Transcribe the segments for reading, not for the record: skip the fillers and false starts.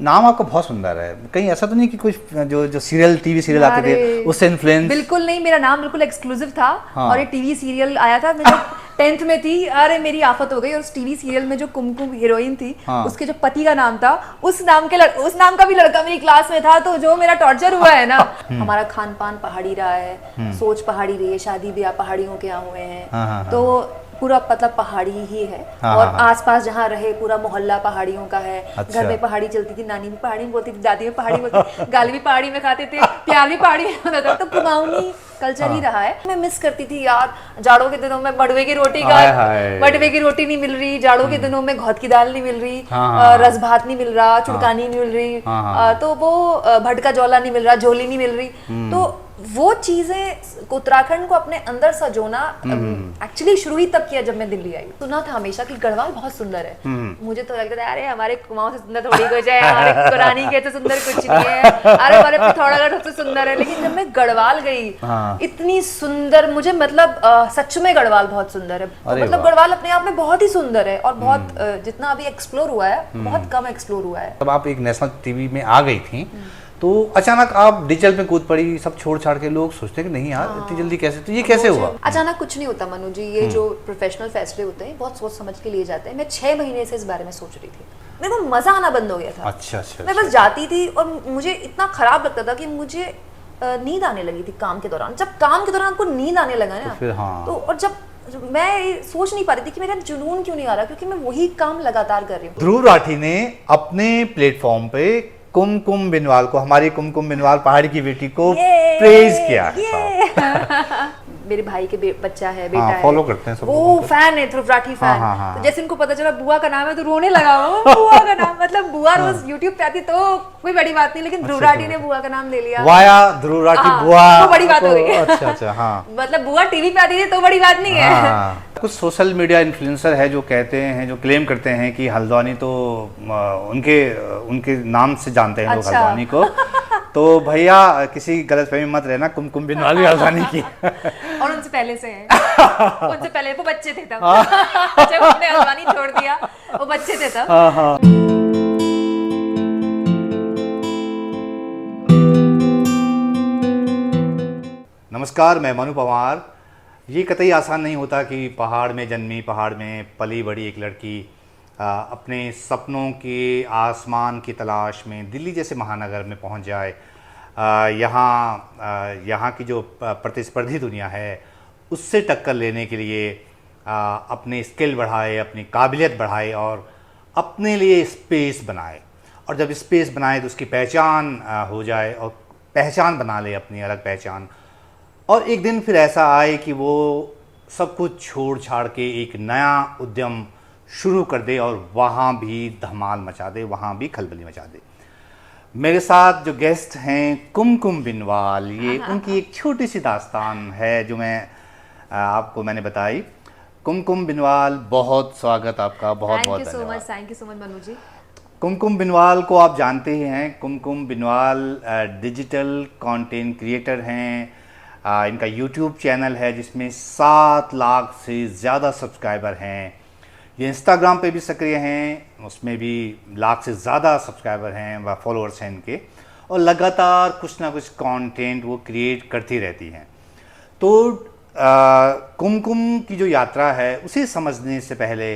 नाम आपका बहुत सुंदर है। कहीं ऐसा तो नहीं कि कुछ जो सीरियल टीवी सीरियल आते थे उससे इन्फ्लुएंस? बिल्कुल नहीं, मेरा नाम बिल्कुल एक्सक्लूसिव था। हाँ। और ये टीवी सीरियल आया था, मैं जब 10th में थी, अरे मेरी आफत हो गई। और उस टीवी सीरियल में जो कुमकुम हीरोइन थी, हाँ। उसके जो पति का नाम था, उस नाम का भी लड़का मेरी क्लास में था। तो जो मेरा टॉर्चर हुआ है ना, हमारा खान पान पहाड़ी रहा है, सोच पहाड़ी रही है, शादी ब्याह पहाड़ियों के यहाँ हुए हैं, तो पूरा मतलब पहाड़ी ही है। और आसपास जहाँ रहे पूरा मोहल्ला पहाड़ियों का है। अच्छा। घर में पहाड़ी चलती थी, नानी भी पहाड़ी में बोलती थी, दादी भी पहाड़ी बोलती थी, गाली भी पहाड़ी में खाते थे, प्यार भी पहाड़ी में होता था। तो कुमाऊनी कल्चर ही रहा है। मैं मिस करती थी यार, जाड़ों के दिनों में बड़वे की रोटी बड़वे की रोटी नहीं मिल रही, जाड़ों के दिनों में घौत की दाल नहीं मिल रही, रस भात नहीं मिल रहा, चुड़कानी नहीं मिल रही, तो वो भटका जौला नहीं मिल रहा, झोली नहीं मिल रही। तो वो चीजें उत्तराखंड को अपने अंदर सजोना एक्चुअली शुरू ही तब किया जब मैं दिल्ली आई। सुना था हमेशा कि गढ़वाल बहुत सुंदर है। मुझे तो लगता था अरे हमारे कुमाऊं से सुंदर थोड़ी कुछ है, हमारे कुरानी के से सुंदर कुछ नहीं है, अरे हमारे पिथौरागढ़ सबसे सुंदर है। लेकिन जब मैं गढ़वाल गई, इतनी सुंदर मुझे मतलब सच में गढ़वाल बहुत सुंदर है। तो मतलब गढ़वाल अपने आप में बहुत ही सुंदर है और बहुत जितना अभी एक्सप्लोर हुआ है बहुत कम एक्सप्लोर हुआ है। तब आप एक नेशनल टीवी में आ गई थी, तो अचानक आप डिजिटल में कूद पड़ी, सब छोड़ छाड़ के। लोग सोचते हैं कि नहीं यार इतनी जल्दी कैसे, तो ये कैसे हुआ? अचानक कुछ नहीं होता मनु जी, ये जो प्रोफेशनल फैसले होते हैं बहुत सोच समझ के लिए जाते हैं। मैं 6 महीने से इस बारे में सोच रही थी, मेरे को मजा आना बंद हो गया था। अच्छा। मैं बस जाती थी और मुझे इतना खराब लगता था कि मुझे नींद आने लगी थी काम के दौरान। जब काम के दौरान आपको नींद आने लगा ना, तो और जब मैं सोच नहीं पा रही थी कि मेरा जुनून क्यों नहीं आ रहा, क्योंकि मैं वही काम लगातार कर रही हूँ। ध्रुव राठी ने अपने प्लेटफॉर्म पे कुमकुम बिनवाल को, हमारी कुमकुम बिनवाल पहाड़ी की बेटी को प्रेज किया। मेरे भाई के बच्चा है, बेटा है, फॉलो करते हैं सब, वो फैन है, ध्रुव राठी फैन। तो जैसे उनको पता चला बुआ का नाम है तो रोने लगा वो। बुआ का नाम मतलब बुआ रोज यूट्यूब पे आती तो कोई बड़ी बात नहीं, लेकिन ध्रुव राठी ने बुआ का नाम ले लिया, वाया ध्रुव राठी बुआ, तो बड़ी बात हो गई। अच्छा हाँ। मतलब बुआ टीवी पे आती थी तो बड़ी बात नहीं है। कुछ सोशल मीडिया इन्फ्लुएंसर है जो कहते हैं, जो क्लेम करते हैं कि हल्द्वानी तो उनके नाम से जानते हैं लोग हल्द्वानी को। तो भैया किसी गलतफहमी मत रहना, कुमकुम बिनवाल हल्द्वानी की और उनसे पहले से है। उनसे पहले वो बच्चे थे तब। जब हमने हल्द्वानी छोड़ दिया वो बच्चे थे तब। नमस्कार, मैं मनु पवार। ये कतई आसान नहीं होता कि पहाड़ में जन्मी, पहाड़ में पली बड़ी एक लड़की अपने सपनों के आसमान की तलाश में दिल्ली जैसे महानगर में पहुंच जाए। यहाँ की जो प्रतिस्पर्धी दुनिया है उससे टक्कर लेने के लिए अपने स्किल बढ़ाए, अपनी काबिलियत बढ़ाए और अपने लिए स्पेस बनाए। और जब स्पेस बनाए तो उसकी पहचान हो जाए और पहचान बना ले, अपनी अलग पहचान। और एक दिन फिर ऐसा आए कि वो सब कुछ छोड़ छाड़ के एक नया उद्यम शुरू कर दे और वहाँ भी धमाल मचा दे, वहाँ भी खलबली मचा दे। मेरे साथ जो गेस्ट हैं कुमकुम बिनवाल, ये उनकी एक छोटी सी दास्तान है जो मैंने बताई। कुमकुम बिनवाल, बहुत स्वागत आपका, बहुत बहुत धन्यवाद। Thank you so much Manu ji. Kumkum Binwal को आप जानते ही हैं। Kumkum Binwal digital content creator हैं। इनका यूट्यूब चैनल है जिसमें 7 लाख से ज़्यादा सब्सक्राइबर हैं। ये इंस्टाग्राम पे भी सक्रिय हैं, उसमें भी लाख से ज़्यादा सब्सक्राइबर हैं व फॉलोअर्स हैं इनके। और लगातार कुछ ना कुछ कंटेंट वो क्रिएट करती रहती हैं। तो कुमकुम की जो यात्रा है उसे समझने से पहले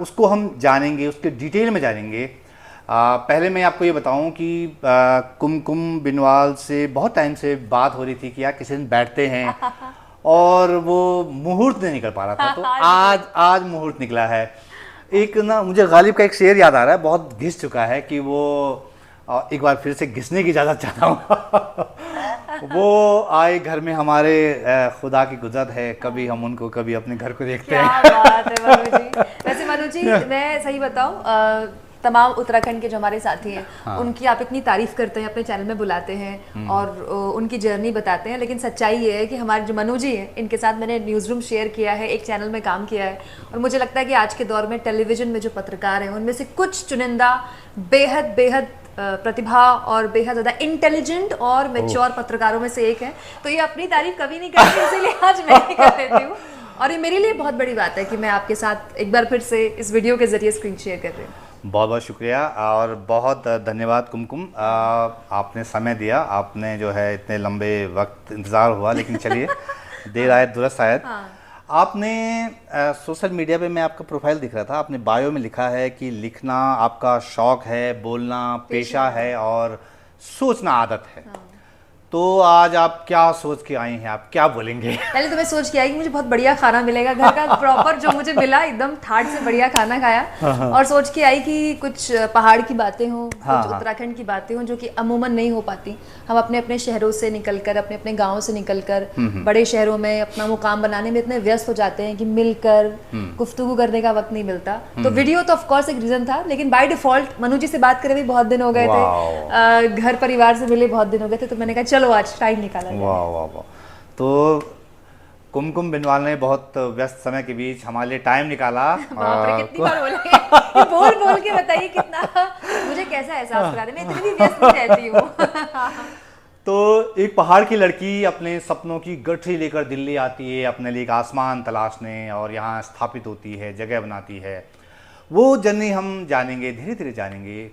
उसको हम जानेंगे, उसके डिटेल में जानेंगे। पहले मैं आपको ये बताऊं कि कुमकुम बिनवाल से बहुत टाइम से बात हो रही थी कि यार किसी दिन बैठते हैं, और वो मुहूर्त नहीं निकल पा रहा था। तो आज मुहूर्त निकला है। एक ना मुझे गालिब का एक शेर याद आ रहा है, बहुत घिस चुका है, कि वो एक बार फिर से घिसने की इजाज़त चाहता हूँ। वो आए घर में हमारे, खुदा की कुदरत है, कभी हम उनको कभी अपने घर को देखते हैं। क्या बात है मनु जी। वैसे मनु जी मैं सही बताऊं, तमाम उत्तराखंड के जो हमारे साथी हैं उनकी आप इतनी तारीफ करते हैं, अपने चैनल में बुलाते हैं और उनकी जर्नी बताते हैं, लेकिन सच्चाई ये है कि हमारे जो मनु जी हैं इनके साथ मैंने न्यूज़ रूम शेयर किया है, एक चैनल में काम किया है। और मुझे लगता है कि आज के दौर में टेलीविज़न में जो पत्रकार हैं उनमें से कुछ चुनिंदा बेहद प्रतिभा और बेहद ज़्यादा इंटेलिजेंट और मैच्योर पत्रकारों में से एक है। तो ये अपनी तारीफ कभी नहीं करती, इसीलिए आज मैं ही कर देती हूँ। और ये मेरे लिए बहुत बड़ी बात है कि मैं आपके साथ एक बार फिर से इस वीडियो के जरिए स्क्रीन शेयर कर रही हूँ। बहुत बहुत शुक्रिया और बहुत धन्यवाद कुमकुम, आपने समय दिया, आपने जो है इतने लंबे वक्त इंतज़ार हुआ, लेकिन चलिए देर आए दुरुस्त आयत। हाँ। आपने सोशल मीडिया पे मैं आपका प्रोफाइल दिख रहा था, आपने बायो में लिखा है कि लिखना आपका शौक है, बोलना पेशा है और सोचना आदत है। हाँ। तो आज आप क्या सोच के आई हैं, आप क्या बोलेंगे? पहले तो मैं सोच के आई कि मुझे बहुत बढ़िया खाना मिलेगा घर का, प्रॉपर जो मुझे मिला एकदम ठाट से बढ़िया खाना खाया। और सोच के आई कि कुछ पहाड़ की बातें हों, कुछ उत्तराखंड की बातें हों जो कि अमूमन नहीं हो पाती। हम अपने अपने शहरों से निकलकर, अपने अपने गाँव से निकलकर बड़े शहरों में अपना मुकाम बनाने में इतने व्यस्त हो जाते हैं कि मिलकर गुफ्तगू करने का वक्त नहीं मिलता। तो वीडियो तो ऑफकोर्स एक रीजन था, लेकिन बाय डिफॉल्ट मनु जी से बात करे भी बहुत दिन हो गए थे, घर परिवार से मिले बहुत दिन हो गए थे, तो मैंने कहा चलो आज टाइम निकाला जाए। वाह वाह वाह। तो कुमकुम बिनवाल ने बहुत व्यस्त समय के बीच हमारे लिए टाइम निकाला। बाप रे, कितनी बार बोलेंगे? बोल बोल के बताइए कितना मुझे कैसा एहसास करा दे, मैं इतनी भी व्यस्त नहीं रहती हूँ। तो एक पहाड़ की लड़की अपने सपनों की गठरी लेकर दिल्ली आती है अपने लिए एक आसमान तलाशने, और यहाँ स्थापित होती है, जगह बनाती है। वो जर्नी हम जानेंगे, धीरे धीरे जानेंगे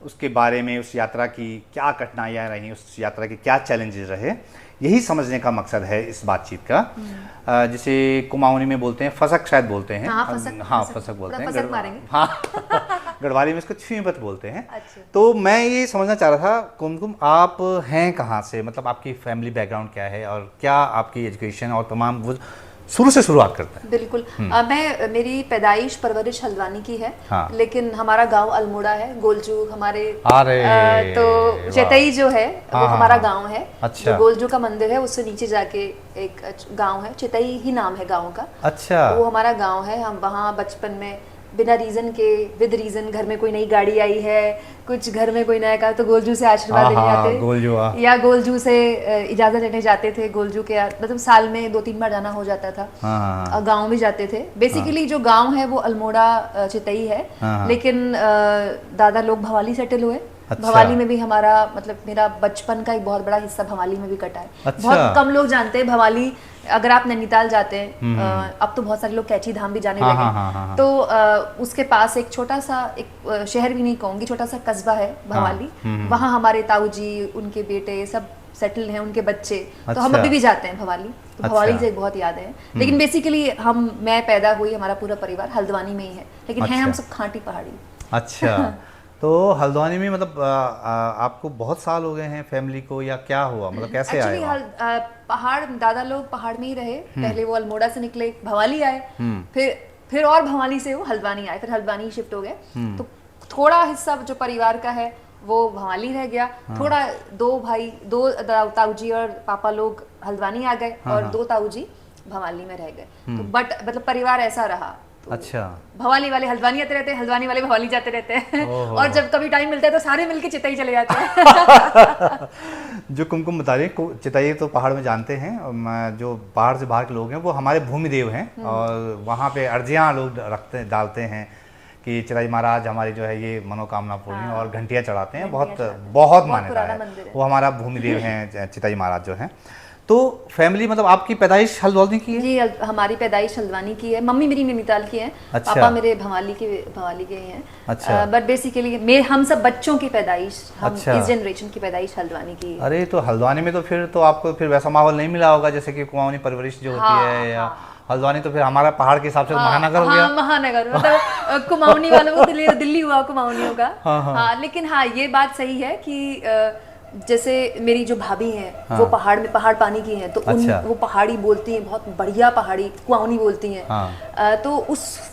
उसके बारे में, उस यात्रा की क्या कठिनाइयाँ रहीं, उस यात्रा के क्या चैलेंजेस रहे। यही समझने का मकसद है इस बातचीत का, जिसे कुमाऊनी में बोलते हैं फसक, शायद बोलते हैं। हाँ, फसक बोलते हैं। हाँ, गढ़वाली में इसको छुईपत बोलते हैं। अच्छा। तो मैं ये समझना चाह रहा था कुमकुम, आप हैं कहाँ से, मतलब आपकी फैमिली बैकग्राउंड क्या है और क्या आपकी एजुकेशन और तमाम वो शुरू से शुरुआत करते हैं। बिल्कुल। मेरी पैदाइश परवरिश हल्द्वानी की है। हाँ। लेकिन हमारा गांव अल्मोड़ा है, गोलजू हमारे। तो वाह। चेतई जो है वो हमारा गांव है। अच्छा। जो गोलजू का मंदिर है उससे नीचे जाके एक गांव है, चेतई ही नाम है गांव का। अच्छा। वो हमारा गांव है। हम वहाँ बचपन में बिना रीजन के, विद रीजन, घर में कोई नई गाड़ी आई है, कुछ घर में कोई नया का, तो गोलजू से आशीर्वाद लेने जाते, गोलजू या गोलजू से इजाजत लेने जाते थे। गोलजू के मतलब साल में 2-3 बार जाना हो जाता था। गांव भी जाते थे। बेसिकली जो गांव है वो अल्मोड़ा चितई है, लेकिन दादा लोग भवाली सेटल हुए। अच्छा। भवाली में भी हमारा, मतलब मेरा बचपन का एक बहुत बड़ा हिस्सा भवाली में भी कटा है। अच्छा। बहुत कम लोग जानते हैं भवाली। अगर आप नैनीताल जाते हैं, अब तो बहुत सारे लोग कैची धाम भी जाने लगे, तो उसके पास एक छोटा सा, एक शहर भी नहीं कहूंगी, छोटा सा कस्बा है भवाली। वहाँ हमारे ताऊ जी, उनके बेटे सब सेटल हैं, उनके बच्चे। अच्छा। तो हम अभी भी जाते हैं भवाली। तो भवाली से बहुत यादें हैं। लेकिन बेसिकली मैं पैदा हुई, हमारा पूरा परिवार हल्द्वानी में ही है, लेकिन हैं हम सब खांटी पहाड़ी। अच्छा। तो हल्द्वानी में मतलब आपको बहुत साल हो गए हैं फैमिली को, या क्या हुआ, मतलब कैसे आए? पहाड़, दादा लोग पहाड़ में ही रहे। पहले वो अल्मोड़ा से निकले, भवाली आए, फिर और भवाली से वो हल्द्वानी आए, फिर हल्द्वानी शिफ्ट हो गए। तो थोड़ा हिस्सा जो परिवार का है वो भवाली रह गया। थोड़ा दो ताऊ जी और पापा लोग हल्द्वानी आ गए, और 2 ताऊ जी भवाली में रह गए। तो बट मतलब परिवार ऐसा रहा। तो अच्छा। भवाली वाले हल्द्वानी आते रहते हैं, हल्द्वानी वाले भवाली जाते रहते हैं। और जब कभी टाइम मिलता है तो सारे मिलके चितई चले जाते हैं। जो कुमकुम बता रही है, चितई तो पहाड़ में जानते हैं, जो बाहर से बाहर के लोग हैं वो हमारे भूमि देव हैं, और वहाँ पे अर्जियाँ लोग डालते हैं कि चितई महाराज हमारी जो है ये मनोकामना पूर्ण, और घंटियाँ चढ़ाते हैं। बहुत मान्यता है, वो हमारा भूमि देव हैं चितई महाराज जो हैं। तो फैमिली, मतलब आपकी पैदाइश हल्द्वानी की है? जी, हमारी पैदाइश हल्द्वानी की है। मम्मी मेरी नैनीताल की है। अच्छा। पापा मेरे भवाली के हैं। अच्छा। बट बेसिकली हम सब बच्चों की पैदाइश, हम इस जनरेशन की पैदाइश हल्द्वानी की है। अरे, तो हल्द्वानी में तो फिर तो आपको फिर वैसा माहौल नहीं मिला होगा जैसे कि कुमाऊनी परवरिश जो होती है, या हल्द्वानी तो फिर हमारा पहाड़ के हिसाब से महानगर हो गया। महानगर, मतलब कुमाऊनी वालों को दिल्ली हुआ कुमाऊनियों का। हाँ, लेकिन हाँ ये बात सही है कि जैसे मेरी जो भाभी हैं वो पहाड़ पानी की हैं, तो वो पहाड़ी बोलती हैं, बहुत बढ़िया पहाड़ी कुमाऊनी बोलती हैं। तो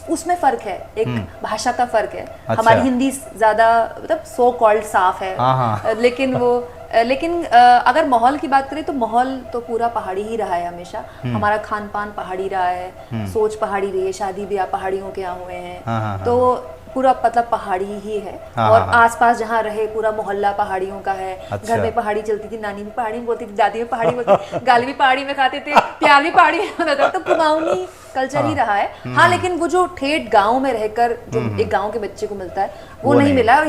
उसमें फर्क है, एक भाषा का फर्क है। हमारी हिंदी ज्यादा मतलब सो कॉल्ड साफ है, लेकिन अगर माहौल की बात करें तो माहौल तो पूरा पहाड़ी ही रहा है हमेशा। हमारा खान पान पहाड़ी रहा है, सोच पहाड़ी रही है, शादी ब्याह पहाड़ियों के यहाँ हुए हैं। तो पूरा मतलब पहाड़ी ही है। और आसपास जहाँ रहे पूरा मोहल्ला पहाड़ियों का है। अच्छा। घर में पहाड़ी चलती थी, नानी भी पहाड़ी में बोलती थी, दादी भी पहाड़ी बोलती थी, गाली भी पहाड़ी में खाते थे, प्यार भी पहाड़ी में होता था। तो कुमाऊनी कल्चर ही रहा है। हाँ, लेकिन वो जो ठेठ गाँव में रहकर जो एक गाँव के बच्चे को मिलता है वो नहीं मिला। और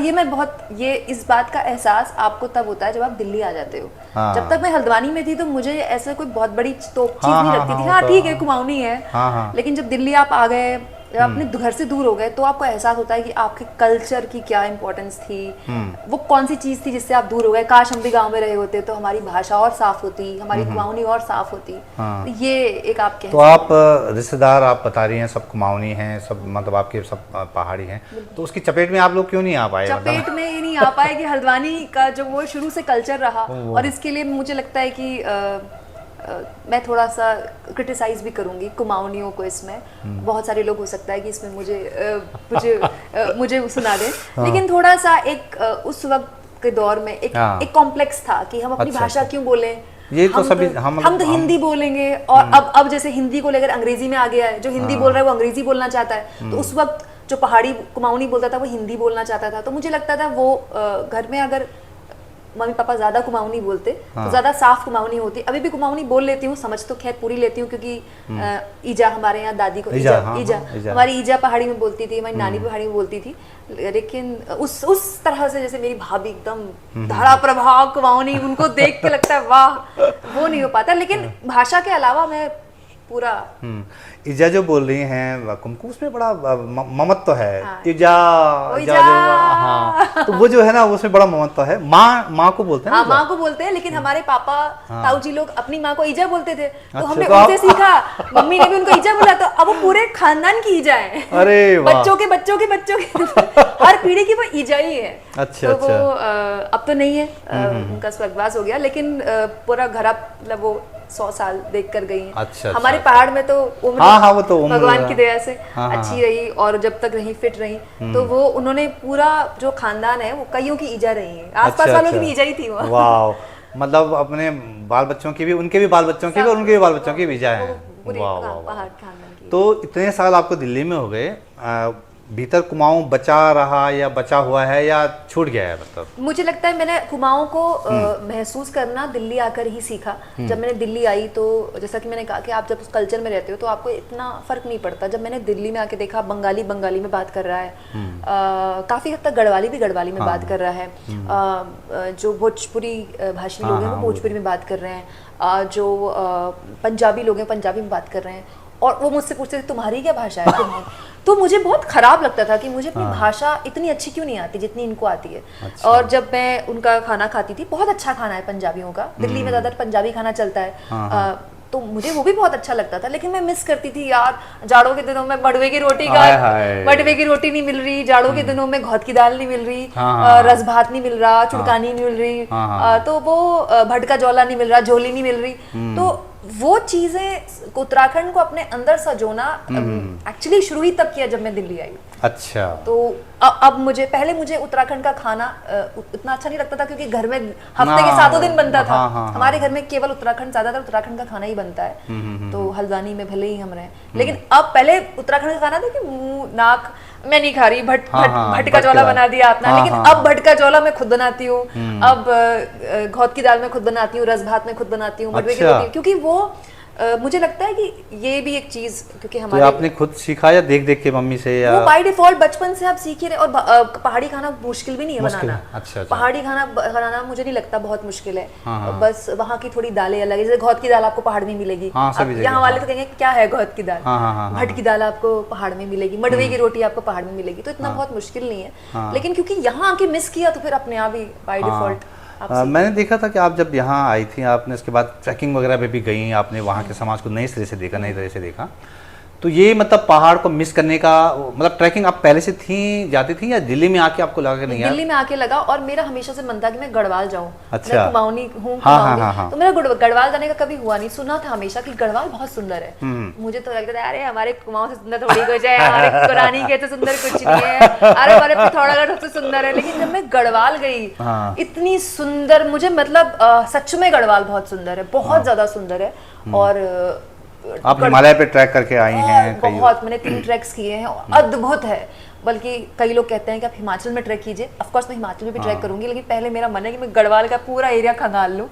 ये इस बात का एहसास आपको तब होता है जब आप दिल्ली आ जाते हो। जब तक मैं हल्द्वानी में थी तो मुझे ऐसा कोई बहुत बड़ी चीज नहीं लगती थी। हाँ ठीक है, कुमाऊनी है। लेकिन जब दिल्ली आप आ गए, जब अपने घर से दूर हो गए तो आपको एहसास होता है कि आपके कल्चर की क्या इंपॉर्टेंस थी, वो कौन सी चीज़ थी जिससे आप दूर हो गए। काश हम भी गांव में रहे होते तो हमारी भाषा और साफ होती, हमारी कुमाऊनी और साफ होती। तो ये एक आप कह तो आप रिश्तेदार आप बता रही हैं सब कुमाऊनी हैं, सब मतलब आपके सब पहाड़ी हैं, तो उसकी चपेट में आप लोग क्यों नहीं आ पाए? चपेट में ये नहीं आ पाए कि हल्द्वानी का जो वो शुरू से कल्चर रहा, और इसके लिए मुझे लगता है कि मैं थोड़ा सा क्रिटिसाइज भी करूंगी कुमाऊनियों को इसमें। बहुत सारे लोग हो सकता है कि इसमें मुझे सुना दें, लेकिन थोड़ा सा एक उस वक्त के दौर में एक कॉम्प्लेक्स था कि हम अपनी भाषा क्यों बोलें। ये तो सभी हम तो हिंदी बोलेंगे, और अब जैसे हिंदी को लेकर अंग्रेजी में आ गया है, जो हिंदी बोल रहा है वो अंग्रेजी बोलना चाहता है। तो उस वक्त जो पहाड़ी कुमाऊनी बोलता था वो हिंदी बोलना चाहता था। तो मुझे लगता था वो घर में अगर मम्मी पापा ज्यादा कुमाऊनी बोलते तो ज्यादा साफ कुमाऊनी होती। अभी भी कुमाऊनी बोल लेती हूँ, समझ तो खैर पूरी लेती हूँ, क्योंकि ईजा हमारे यहाँ दादी को ईजा हमारी ईजा पहाड़ी में बोलती थी, हमारी नानी पहाड़ी में बोलती थी। लेकिन उस तरह से जैसे मेरी भाभी एकदम धारा प्रभाव कुमाऊनी, उनको देख के लगता है वाह, वो नहीं हो पाता। लेकिन भाषा के अलावा मैं पूरा इजा जो बोल रही हैं कुमकुम, उसमें बड़ा ममत्व है। हाँ। इजा हाँ, तो वो जो है ना उसमें बड़ा ममत्व है। माँ को बोलते हैं। हाँ, माँ को बोलते हैं, लेकिन हमारे पापा ताऊ जी लोग अपनी माँ को ईजा बोलते थे। तो अच्छा, हमने तो उनसे सीखा, मम्मी ने भी उनको ईजा बोला, तो अब वो पूरे खानदान की ईजा है। अरे वाह। बच्चों के हर पीढ़ी की वो ईजा ही है। अच्छा, तो वो अब तो नहीं है, उनका स्वर्गवास हो गया, लेकिन पूरा घर मतलब वो 100 साल देख कर गई हैं। अच्छा, हमारे पहाड़ में तो उम्र वो तो उम्र भगवान की दया से अच्छी रही, और जब तक रही फिट रही, तो वो उन्होंने पूरा जो खानदान है वो कईयों की ईजा रही है। आसपास वालों की भी ईजा ही थी वो। वाह, मतलब अपने बाल बच्चों की भी, उनके भी बाल बच्चों की भी, और उनके भी बाल बच्चों की भी ईजा है। पहाड़ खानदान की। तो इतने साल आपको दिल्ली में हो गए, भीतर कुमाऊं बचा रहा या बचा हुआ है या छूट गया है? मतलब मुझे लगता है मैंने कुमाऊं को महसूस करना दिल्ली आकर ही सीखा। जब मैंने दिल्ली आई तो जैसा कि मैंने कहा कि आप जब उस कल्चर में रहते हो तो आपको इतना फर्क नहीं पड़ता। जब मैंने दिल्ली में आके देखा बंगाली में बात कर रहा है, काफी हद तक गढ़वाली में बात कर रहा है, जो भोजपुरी भाषी लोग हैं वो भोजपुरी में बात कर रहे हैं, जो पंजाबी लोग हैं पंजाबी में बात कर रहे हैं, और वो मुझसे पूछते थे तुम्हारी क्या भाषा है? तो मुझे बहुत खराब लगता था कि मुझे अपनी भाषा इतनी अच्छी क्यों नहीं आती जितनी इनको आती है। अच्छा। और जब मैं उनका खाना खाती थी, बहुत अच्छा खाना है पंजाबियों का, दिल्ली में ज्यादातर पंजाबी खाना चलता है, तो मुझे वो भी बहुत अच्छा लगता था। लेकिन मैं मिस करती थी यार, जाड़ों के दिनों में बड़वे की रोटी नहीं मिल रही, जाड़ों के दिनों में घौत की दाल नहीं मिल रही, रस भात नहीं मिल रहा, चुड़कानी नहीं मिल रही, तो वो भटका जौला नहीं मिल रहा, झोली नहीं मिल रही। तो वो चीजें उत्तराखंड को अपने अंदर सजोना एक्चुअली शुरू ही तब किया जब मैं दिल्ली आई। अच्छा। तो अब पहले मुझे उत्तराखंड का खाना उतना अच्छा नहीं लगता था, क्योंकि घर में हफ्ते के 7 दिन बनता था। हमारे घर में केवल ज्यादातर उत्तराखंड का खाना ही बनता है। तो हल्द्वानी में भले ही हम रहे, लेकिन अब पहले उत्तराखंड का खाना था कि मुंह नाक मैं नहीं खा रही, भटका जौला बना दिया अपना। लेकिन अब भटका जौला मैं खुद बनाती हूँ, अब घौत की दाल में खुद बनाती हूँ, रस भात में खुद बनाती हूँ, बटवे की रोटी, क्योंकि वो मुझे लगता है कि ये भी एक चीज, क्योंकि हमारे तो आपने खुद सीखा या देख देख के मम्मी से, या वो बाय डिफॉल्ट बचपन से आप सीख ही रहे। और पहाड़ी खाना मुश्किल भी नहीं है बनाना। अच्छा। पहाड़ी खाना बनाना मुझे नहीं लगता बहुत मुश्किल है। बस वहाँ की थोड़ी दालें अलग है, जैसे घौत की दाल आपको पहाड़ में मिलेगी, यहाँ वाले तो कहेंगे क्या है घौत की दाल, भट की दाल आपको पहाड़ में मिलेगी, मडवे की रोटी आपको पहाड़ में मिलेगी, तो इतना बहुत मुश्किल नहीं है। लेकिन क्योंकि यहाँ आके मिस किया तो फिर अपने आप ही बाय डिफॉल्ट मैंने देखा था कि आप जब यहाँ आई थी, आपने उसके बाद ट्रैकिंग वगैरह पे भी गई, आपने वहाँ के समाज को नए सिरे से देखा, नई तरह से देखा। तो ये मतलब पहाड़ को मिस करने का मतलब ट्रैकिंग आप पहले से जाती थी या दिल्ली में आके आपको लगा कि नहीं? दिल्ली में आके लगा, और मेरा हमेशा से मन था कि मैं गढ़वाल जाऊँ। अच्छा। मैं कुमाऊनी हूँ, तो मेरा गढ़वाल जाने का कभी हुआ नहीं। सुना था हमेशा कि गढ़वाल बहुत सुंदर है। मुझे तो लगता था अरे हमारे कुमाऊं से सुंदर थोड़ी कुछ है, हमारे कुरानी के तो सुंदर कुछ नहीं है, अरे हमारे पिथौरागढ़ सबसे सुंदर है। लेकिन जब मैं गढ़वाल गई, इतनी सुंदर, मुझे मतलब सच में गढ़वाल बहुत सुंदर है, बहुत ज्यादा सुंदर है। और आप हिमालय पे ट्रैक करके आई हैं? बहुत, मैंने 3 ट्रैक्स किए हैं, अद्भुत है। बल्कि कई लोग कहते हैं कि आप हिमाचल में ट्रैक कीजिए। ऑफ कोर्स मैं हिमाचल में भी ट्रैक करूंगी, लेकिन पहले मेरा मन है कि मैं गढ़वाल का पूरा एरिया खंगाल लूँ।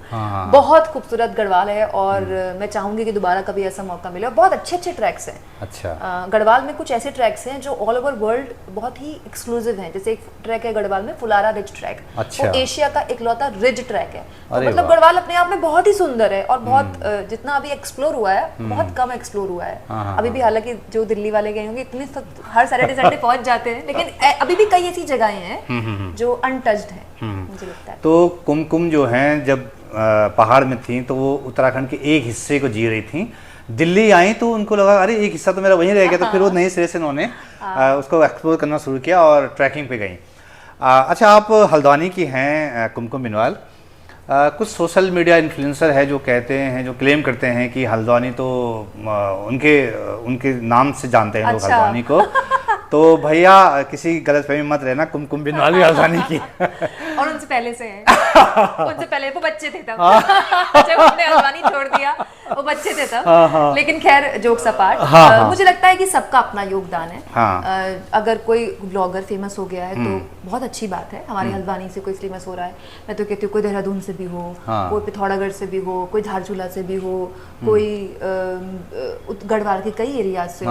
बहुत खूबसूरत गढ़वाल है और मैं चाहूंगी कि दोबारा कभी ऐसा मौका मिले। और बहुत अच्छे अच्छे ट्रैक्स हैं। अच्छा। गढ़वाल में कुछ ऐसे ट्रैक्स हैं जो ऑल ओवर वर्ल्ड बहुत ही एक्सक्लूसिव हैं। जैसे एक ट्रैक है गढ़वाल में, फुलारा रिज ट्रैक। अच्छा। वो एशिया का इकलौता रिज ट्रैक है। तो मतलब गढ़वाल अपने आप में बहुत ही सुंदर है और बहुत जितना अभी एक्सप्लोर हुआ है बहुत कम एक्सप्लोर हुआ है अभी भी। हालांकि जो दिल्ली वाले गए होंगे इतने हर सैटरडे संडे पहुंच जाते हैं, लेकिन अभी भी कई ऐसी जगहें हैं जो अनटच्ड हैं मुझे लगता है। तो कुमकुम जो हैं जब पहाड़ में थी तो वो उत्तराखंड के एक हिस्से को जी रही थी, दिल्ली आई तो उनको लगा अरे एक हिस्सा तो मेरा वहीं रह गया, तो फिर वो नए सिरे से उन्होंने उसको एक्सप्लोर करना शुरू किया और ट्रैकिंग पे गई। अच्छा, आप हल्द्वानी की हैं कुमकुम बिनवाल। कुछ सोशल मीडिया इन्फ्लुएंसर है जो कहते हैं, जो क्लेम करते हैं कि हल्द्वानी तो उनके नाम से जानते हैं लोग हल्द्वानी को। तो भैया किसी गलतफहमी मत रहना, कुमकुम बिनवाल भी हल्द्वानी की और उनसे पहले से है। उनसे पहले वो बच्चे थे तब जब उन्होंने हल्द्वानी छोड़ दिया, वो बच्चे थे तब। लेकिन खैर जोक्स अपार्ट, मुझे लगता है कि सबका अपना योगदान है। अगर कोई ब्लॉगर फेमस हो गया है तो बहुत अच्छी बात है। हमारे हल्द्वानी से कोई फेमस हो रहा है, मैं तो कहती हूँ कोई देहरादून से भी हो, कोई पिथौरागढ़ से भी हो, कोई धारचूला से भी हो, कोई गढ़वाल के कई एरिया से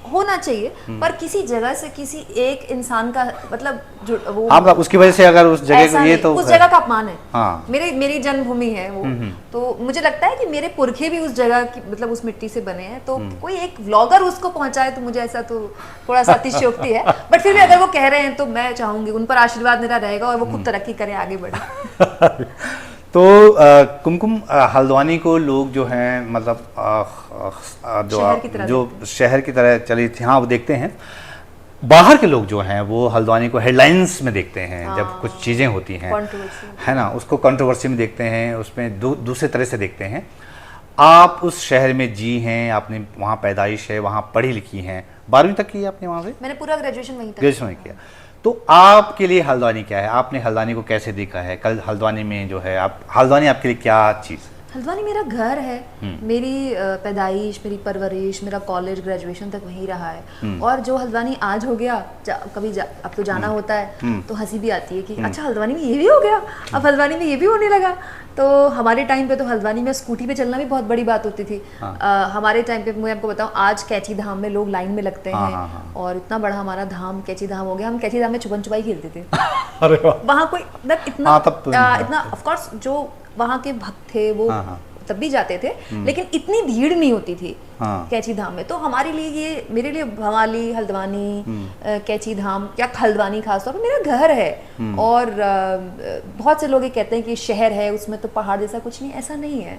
होना चाहिए। पर किसी जगह से किसी एक इंसान का मतलब वो हाँ, उसकी वजह से अगर उस जगह को ये तो उस जगह का अपमान है। हाँ। मेरी जन्मभूमि है वो। तो मुझे लगता है कि मेरे पुरखे भी उस जगह की मतलब उस मिट्टी से बने हैं, तो कोई एक व्लॉगर उसको पहुंचाए तो मुझे ऐसा तो थोड़ा सा अतिशयोक्ति है। बट फिर भी अगर वो कह रहे हैं तो मैं चाहूंगी उन पर आशीर्वाद मेरा रहेगा और वो खुद तरक्की करें, आगे बढ़े। तो कुमकुम हल्द्वानी को लोग जो हैं मतलब जो शहर की तरह चली थी, हाँ वो देखते हैं। बाहर के लोग जो हैं वो हल्द्वानी को हेडलाइंस में देखते हैं जब कुछ चीज़ें होती हैं, है ना, उसको कंट्रोवर्सी में देखते हैं, उसमें दूसरे तरह से देखते हैं। आप उस शहर में जी हैं, आपने वहाँ पैदाइश है, वहाँ पढ़ी लिखी हैं, 12वीं तक की आपने वहाँ से? मैंने पूरा ग्रेजुएशन वहीं तक किया। तो आपके लिए हल्द्वानी क्या है? आपने हल्द्वानी को कैसे देखा है? कल हल्द्वानी में जो है आप हल्द्वानी आपके लिए क्या चीज़? हल्द्वानी मेरा घर है, मेरी पैदाइश, मेरी परवरिश, मेरा कॉलेज ग्रेजुएशन तक वहीं रहा है। और जो हल्द्वानी आज हो गया, अब तो जाना होता है तो हंसी भी आती है कि अच्छा हल्द्वानी में ये भी हो गया, अब हल्द्वानी में ये भी होने लगा। तो हमारे टाइम पे तो हल्द्वानी में स्कूटी पे चलना भी बहुत बड़ी बात होती थी। हमारे टाइम पे मैं आपको बताऊं, आज कैची धाम में लोग लाइन में लगते हैं और इतना बड़ा हमारा धाम कैची धाम हो गया। हम कैची धाम में छुपन छुपाई खेलते थे। वहाँ कोई मतलब इतना ऑफ कोर्स जो वहाँ के भक्त थे वो तब भी जाते थे, लेकिन इतनी भीड़ नहीं होती थी कैची धाम में। तो हमारे लिए ये, मेरे लिए भवाली, हल्द्वानी, कैची धाम या हल्द्वानी खासतौर पर मेरा घर है। और बहुत से लोग ये कहते हैं कि शहर है उसमें तो पहाड़ जैसा कुछ नहीं, ऐसा नहीं है।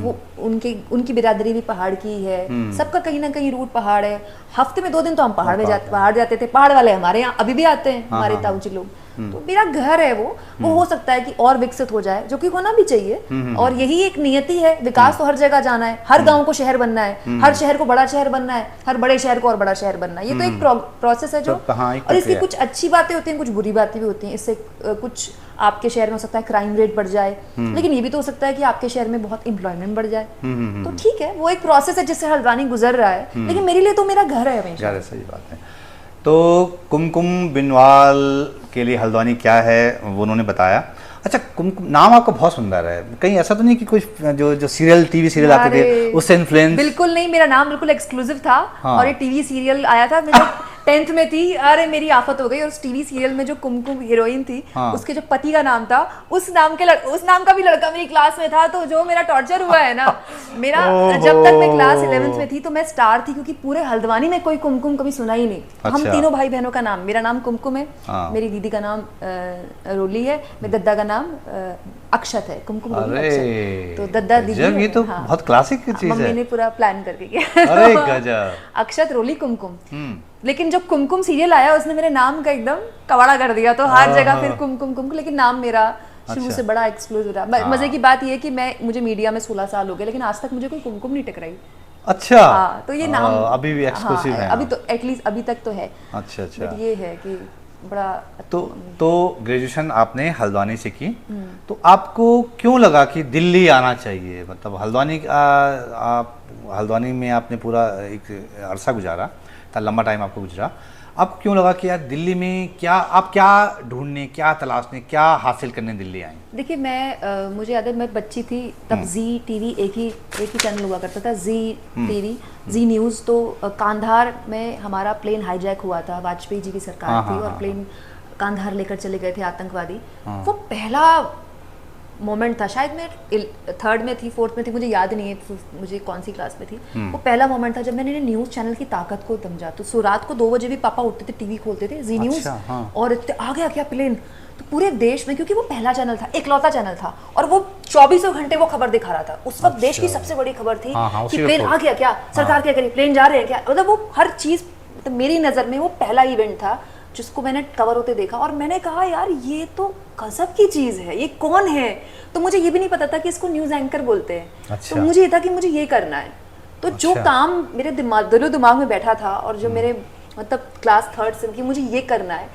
वो उनकी बिरादरी भी पहाड़ की है, सबका कहीं ना कहीं रूट पहाड़ है। हफ्ते में 2 दिन तो हम पहाड़ जाते थे। पहाड़ वाले हमारे यहाँ अभी भी आते हैं, हमारे ताऊजी लोग। तो मेरा घर है वो हो सकता है कि और विकसित हो जाए, जो कि होना भी चाहिए। और यही एक नियति है, विकास तो हर जगह जाना है, हर गांव को शहर बनना है, हर शहर को बड़ा शहर बनना है, हर बड़े शहर को और बड़ा शहर बनना है। ये तो एक प्रोसेस है जो, और इसकी कुछ अच्छी बातें होती हैं, कुछ बुरी बातें भी होती हैं। इससे कुछ आपके शहर में हो सकता है क्राइम रेट बढ़ जाए, लेकिन ये भी तो हो सकता है कि आपके शहर में बहुत एम्प्लॉयमेंट बढ़ जाए। तो ठीक है, वो एक प्रोसेस है जिससे हल्द्वानी गुजर रहा है, लेकिन मेरे लिए तो मेरा घर है हमेशा। सही बात है। तो कुमकुम बिनवाल के लिए हल्द्वानी क्या है वो उन्होंने बताया। अच्छा, कुमकुम नाम आपका बहुत सुंदर है, कहीं ऐसा तो नहीं कि कुछ जो सीरियल, टीवी सीरियल आते थे उससे इन्फ्लुएंस? बिल्कुल नहीं, मेरा नाम बिल्कुल एक्सक्लूसिव था। और ये टीवी सीरियल आया था, मैं 10th में थी, अरे मेरी आफत हो गई। और उस टीवी सीरियल में जो कुमकुम हीरोइन थी, उसके जो पति का नाम था, उस नाम का भी लड़का मेरी क्लास में था। तो जो मेरा टॉर्चर हुआ है ना मेरा, जब तक मैं क्लास 11th में थी तो मैं स्टार थी, क्योंकि पूरे हल्द्वानी में कोई कुमकुम कभी सुना ही नहीं। हम तीनों भाई बहनों का नाम, मेरा नाम कुमकुम है, मेरी दीदी का नाम रोली है, मेरे दद्दा का नाम अक्षत है, कुमकुम अक्षत। तो दद्दा दीदी, ये तो बहुत क्लासिक चीज है, मम्मी ने पूरा प्लान करके किया। अरे गजब। अक्षत, रोली, कुमकुम। लेकिन जब कुमकुम सीरियल आया उसने मेरे नाम का एकदम कवाड़ा कर दिया, तो हर जगह फिर कुमकुम कुमकुम। लेकिन नाम मेरा शुरू से बड़ा एक्सक्लूसिव रहा। मजे की बात ये है कि मुझे मीडिया में 16 साल हो गए, लेकिन आज तक मुझे कोई कुमकुम नहीं टकराई। अच्छा। हाँ, तो ये नाम अभी भी एक्सक्लूसिव है। अभी तो एटलीस्ट अभी तक तो है। अच्छा। ये है कि बड़ा। तो ग्रेजुएशन आपने हल्द्वानी से की, तो आपको क्यों लगा कि दिल्ली आना चाहिए? मतलब हल्द्वानी में आपने पूरा एक अरसा गुजारा, इतना लंबा टाइम आपको गुजरा, आपको क्यों लगा कि यार दिल्ली में क्या, आप क्या ढूंढने, क्या तलाशने, क्या हासिल करने दिल्ली आई? देखिए मैं मुझे याद है मैं बच्ची थी तब जी टीवी एक ही चैनल हुआ करता था, जी टीवी, जी न्यूज़। तो कांधार में हमारा प्लेन हाईजैक हुआ था, वाजपेयी जी की सरकार थी और प्लेन कांधार लेकर चले गए थे आतंकवादी। वो पहला मोमेंट था, शायद मैं 3rd में थी 4th में थी, मुझे याद नहीं है मुझे कौन सी क्लास में थी। वो पहला मोमेंट था जब मैंने न्यूज़ चैनल की ताकत को समझा। तो रात को 2 बजे भी पापा उठते थे, टीवी खोलते थे, जी न्यूज़, और आ गया क्या प्लेन, तो पूरे देश में, क्योंकि वो पहला चैनल था, इकलौता चैनल था, और वो 24 घंटे वो खबर दिखा रहा था। उस वक्त देश की सबसे बड़ी खबर थी कि प्लेन आ गया क्या, सरकार क्या करी, प्लेन जा रहे हैं क्या, मतलब वो हर चीज़, तो मेरी नज़र में वो पहला इवेंट था जिसको मैंने कवर होते देखा। और मैंने कहा यार ये तो गजब की चीज़ है, ये कौन है। तो मुझे ये भी नहीं पता था कि इसको न्यूज़ एंकर बोलते हैं। अच्छा। तो मुझे ये था कि मुझे ये करना है। तो जो काम मेरे दिमाग में बैठा था, और जो मेरे मतलब क्लास 3rd से कि मुझे ये करना है,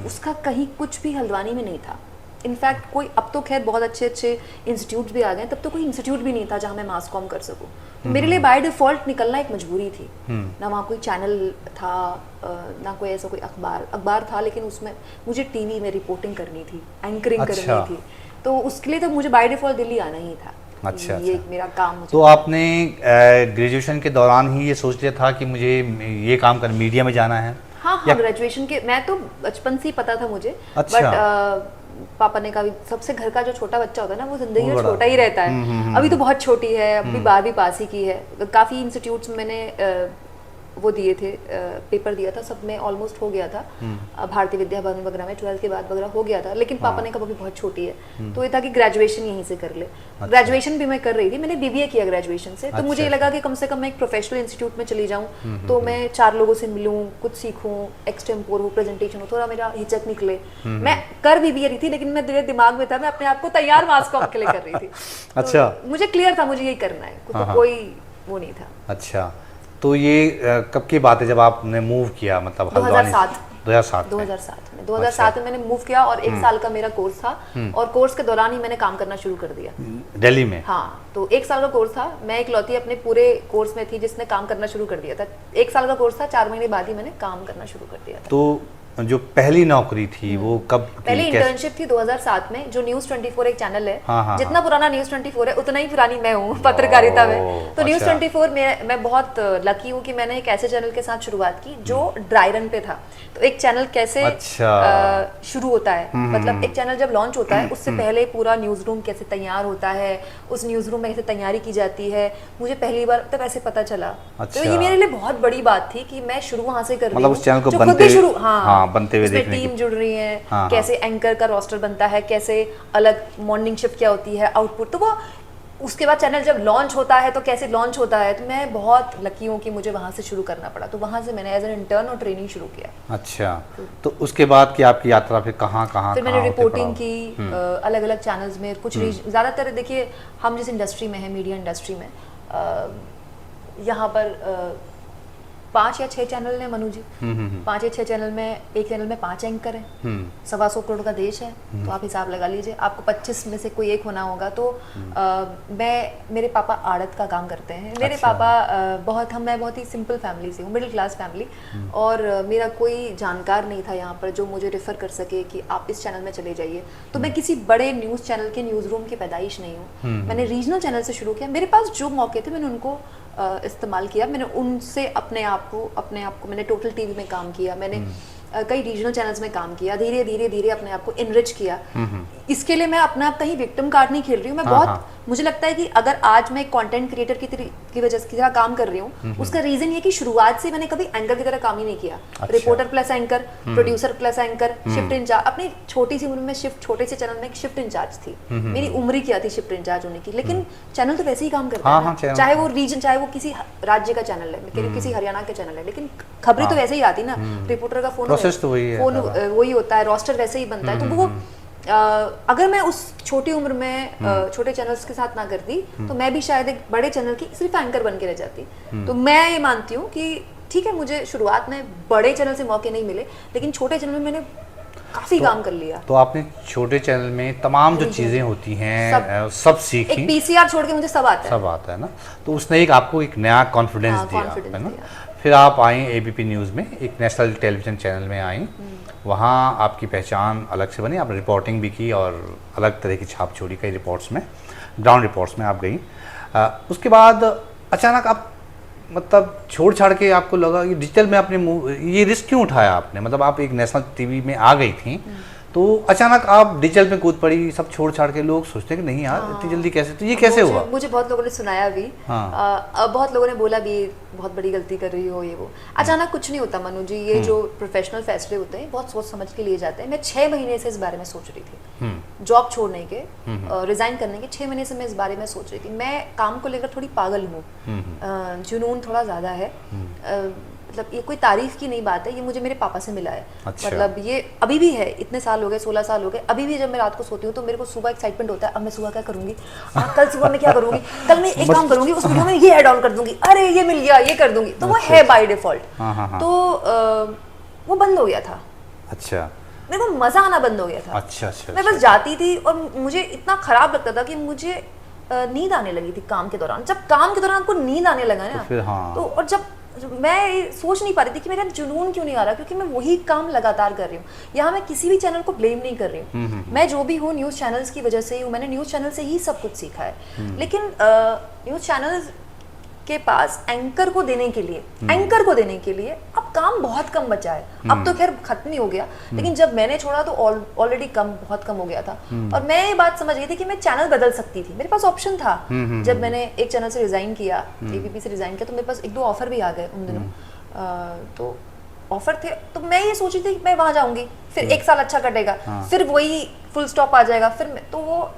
उसका कहीं कुछ भी हल्द्वानी में नहीं था। इनफैक्ट कोई, अब तो खैर बहुत अच्छे इंस्टीट्यूट भी आ गए, तब तो कोई इंस्टीट्यूट भी नहीं था जहाँ मैं मास कॉम कर सकूँ। तो मेरे लिए बाय डिफ़ॉल्ट निकलना एक मजबूरी थी। ना वहाँ कोई चैनल था, ना कोई ऐसा कोई अखबार था, लेकिन उसमें मुझे टीवी में रिपोर्टिंग करनी थी, एंकरिंग करनी थी। तो उसके लिए तो मुझे बाय डिफ़ॉल्ट दिल्ली आना ही था। अच्छा, ये मेरा काम। तो आपने ग्रेजुएशन के दौरान ही ये सोच लिया था कि मुझे ये काम कर, मीडिया में जाना है? हाँ, ग्रेजुएशन के, मैं तो बचपन से ही पता था मुझे। अच्छा। बट पापा ने कहा सबसे घर का जो छोटा बच्चा होता है ना, वो जिंदगी में छोटा ही रहता है। अभी तो बहुत छोटी है, अभी 12वीं पास ही की है। काफ़ी इंस्टीट्यूट्स में मैंने वो दिए थे, पेपर दिया था, सब में ऑलमोस्ट हो गया था। भारतीय विद्या भवन वगैरह में 12th के बाद वगैरह हो गया था, लेकिन पापा ने कहा कि बहुत छोटी है, तो ये था कि ग्रेजुएशन यहीं से कर ले। ग्रेजुएशन भी मैं कर रही थी, मैंने बीबीए किया ग्रेजुएशन से। तो मुझे ये लगा कि कम से कम मैं एक प्रोफेशनल इंस्टीट्यूट में चली जाऊँ, तो मैं 4 लोगों से मिलूँ, कुछ सीखूँ, एक्सटेम्पोर हो, प्रेजेंटेशन हो, थोड़ा मेरा हिचक निकले। मैं कर बीबीए रही थी, लेकिन मैं मेरे दिमाग में था, मैं अपने आप को तैयार मास कॉम के लिए कर रही थी। अच्छा। मुझे क्लियर था मुझे यही करना है, तो कोई वो नहीं था। अच्छा, तो ये कब की बात है जब आपने मूव किया, मतलब 2007 में मैंने मूव किया, और 1 साल का मेरा कोर्स था, और कोर्स के दौरान ही मैंने काम करना शुरू कर दिया दिल्ली में। हाँ, तो 1 साल का कोर्स था, मैं इकलौती अपने पूरे कोर्स में थी जिसने काम करना शुरू कर दिया था। 1 साल का कोर्स था, 4 महीने बाद ही मैंने काम करना शुरू कर दिया था। तो जो पहली नौकरी थी वो कब की? पहली इंटर्नशिप थी 2007 में, जो न्यूज़ 24 एक चैनल है। हाँ, जितना पुराना न्यूज़ 24 है उतना ही पुरानी मैं हूँ पत्रकारिता में। तो न्यूज़ 24 में मैं बहुत लकी हूँ कि मैंने एक ऐसे चैनल के साथ शुरुआत की जो ड्राई रन पे था। तो एक चैनल कैसे शुरू होता है, मतलब एक चैनल जब लॉन्च होता है उससे पहले पूरा न्यूज़ रूम कैसे तैयार होता है, उस न्यूज़ रूम में कैसे तैयारी की जाती है, मुझे पहली बार तब ऐसे पता चला। तो ये मेरे लिए बहुत बड़ी बात थी कि मैं शुरू वहाँ से कर रही हूँ, मतलब उस चैनल को बनते हुए देखने टीम जुड़ रही है, कैसे एंकर का रोस्टर बनता है, कैसे अलग मॉर्निंग शिफ्ट क्या होती है, आउटपुट। तो वो उसके बाद चैनल जब लॉन्च होता है तो कैसे लॉन्च होता है, तो मैं बहुत लकी हूँ कि मुझे वहाँ से शुरू करना पड़ा। तो वहाँ से मैंने एज एन इंटर्न और ट्रेनिंग शुरू किया। अच्छा, तो उसके बाद की आपकी यात्रा फिर कहाँ फिर मैंने रिपोर्टिंग की अलग अलग चैनल्स में, कुछ ज़्यादातर देखिए हम जिस इंडस्ट्री में है, मीडिया इंडस्ट्री में, यहाँ पर 5 या 6 चैनल हैं मनु जी। 5 या 6 चैनल में, एक चैनल में 5 एंकर हैं, 125 करोड़ का देश है, तो आप हिसाब लगा लीजिए, आपको 25 में से कोई एक होना होगा। तो मेरे पापा आड़त का काम करते हैं। मेरे पापा मैं बहुत ही सिंपल फैमिली से हूँ, मिडिल क्लास फैमिली, और मेरा कोई जानकार नहीं था यहाँ पर जो मुझे रेफर कर सके कि आप इस चैनल में चले जाइए। तो मैं किसी बड़े न्यूज़ चैनल के न्यूज़ रूम की पैदाइश नहीं हूँ, मैंने रीजनल चैनल से शुरू किया। मेरे पास जो मौके थे मैंने उनको इस्तेमाल किया, मैंने उनसे अपने आप को मैंने टोटल टीवी में काम किया, मैंने कई रीजनल चैनल्स में काम किया, धीरे धीरे अपने आप को इनरिच किया। इसके लिए मैं अपना आप कहीं विक्टिम कार्ड नहीं खेल रही हूँ। मैं बहुत मुझे लगता है कि अगर आज मैं कंटेंट क्रिएटर की वजह से तरह काम कर रही हूँ, उसका रीजन ये कि शुरुआत से मैंने कभी एंकर की तरह काम ही नहीं किया। Reporter plus anchor, producer plus anchor, shift in charge. अपनी छोटी सी उम्र में छोटे से चैनल में एक शिफ्ट इंचार्ज थी। मेरी उम्र ही क्या थी शिफ्ट इंचार्ज होने की, लेकिन चैनल तो वैसे ही काम करता है, चाहे वो रीजन, चाहे वो किसी राज्य का चैनल है, किसी हरियाणा का चैनल है, लेकिन खबरें तो वैसे ही आती ना। रिपोर्टर का फोन वही होता है, रोस्टर वैसे ही बनता है। तो वो अगर मैं उस छोटी उम्र में छोटे चैनल्स के साथ ना करती, तो मैं भी शायद एक बड़े चैनल की सिर्फ एंकर बन के रह जाती। तो मैं ये मानती हूँ कि ठीक है, मुझे शुरुआत में बड़े चैनल से मौके नहीं मिले, लेकिन छोटे चैनल में मैंने काफी काम कर लिया। तो आपने छोटे चैनल में तमाम जो चीजें होती हैं सब सीखी। एक पीसीआर छोड़ के मुझे सब आता है ना। तो उसने आपको एक नया कॉन्फिडेंस दिया, है ना। फिर आप आई एबीपी न्यूज़ में, एक नेशनल टेलीविज़न चैनल में आई। वहाँ आपकी पहचान अलग से बनी, आपने रिपोर्टिंग भी की और अलग तरह की छाप छोड़ी कई रिपोर्ट्स में, ग्राउंड रिपोर्ट्स में आप गई। उसके बाद अचानक आप मतलब छोड़ छाड़ के आपको लगा कि डिजिटल में आपने ये रिस्क क्यों उठाया आपने? मतलब आप एक नेशनल टीवी में आ गई थी, तो अचानक आप डिजिटल में कूद पड़ी, सब छोड़ छाड़ के। लोग सोचते हैं कि नहीं यार इतनी जल्दी कैसे, तो ये कैसे हुआ? मुझे बहुत लोगों ने सुनाया भी, बहुत लोगों ने बोला भी बहुत बड़ी गलती कर रही हो ये वो। अचानक कुछ नहीं होता मनु जी, ये जो प्रोफेशनल फैसले होते हैं बहुत सोच समझ के लिए जाते हैं। मैं 6 महीने से इस बारे में सोच रही थी, जॉब छोड़ने के, रिजाइन करने के 6 महीने से मैं इस बारे में सोच रही थी। मैं काम को लेकर थोड़ी पागल हूँ, जुनून थोड़ा ज़्यादा है। मतलब ये कोई तारीफ की नहीं बात है, ये मुझे मेरे पापा से मिला है। अच्छा। मतलब ये अभी भी है, इतने साल हो गए, 16 साल हो गए, अभी भी जब मैं रात को सोती हूँ तो मेरे को सुबह एक्साइटमेंट होता है, अब मैं सुबह क्या करूंगी, कल सुबह मैं क्या करूंगी, कल मैं एक काम करूंगी, उस वीडियो में ये ऐड ऑन कर दूंगी, अरे ये मिल गया, ये कर दूंगी। तो वो है बाय डिफॉल्ट। तो वो बंद हो गया था। अच्छा, मेरे को मजा आना बंद हो गया था। अच्छा अच्छा। मैं बस जाती थी और मुझे इतना खराब लगता था कि मुझे नींद आने लगी थी काम के दौरान। जब काम के दौरान आपको नींद आने लगा ना, तो और जब मैं सोच नहीं पा रही थी कि मेरा जुनून क्यों नहीं आ रहा, क्योंकि मैं वही काम लगातार कर रही हूँ। यहाँ मैं किसी भी चैनल को ब्लेम नहीं कर रही हूँ, मैं जो भी हूँ न्यूज़ चैनल्स की वजह से ही हूँ। मैंने न्यूज़ चैनल से ही सब कुछ सीखा है। लेकिन न्यूज़ चैनल्स के पास एंकर को देने के लिए अब काम बहुत कम बचा है। अब तो खैर खत्म ही हो गया, लेकिन जब मैंने छोड़ा तो ऑलरेडी बहुत कम हो गया था। और मैं ये बात समझ गई थी कि मैं चैनल बदल सकती थी, मेरे पास ऑप्शन था। जब मैंने एक चैनल से रिजाइन किया, एबीपी से रिजाइन किया, तो मेरे पास 1-2 ऑफर भी आ गए उन दिनों। तो ऑफर थे, तो मैं ये सोची थी कि मैं वहां जाऊंगी, फिर 1 साल अच्छा कटेगा, फिर वही फुल स्टॉप आ जाएगा, फिर तो वो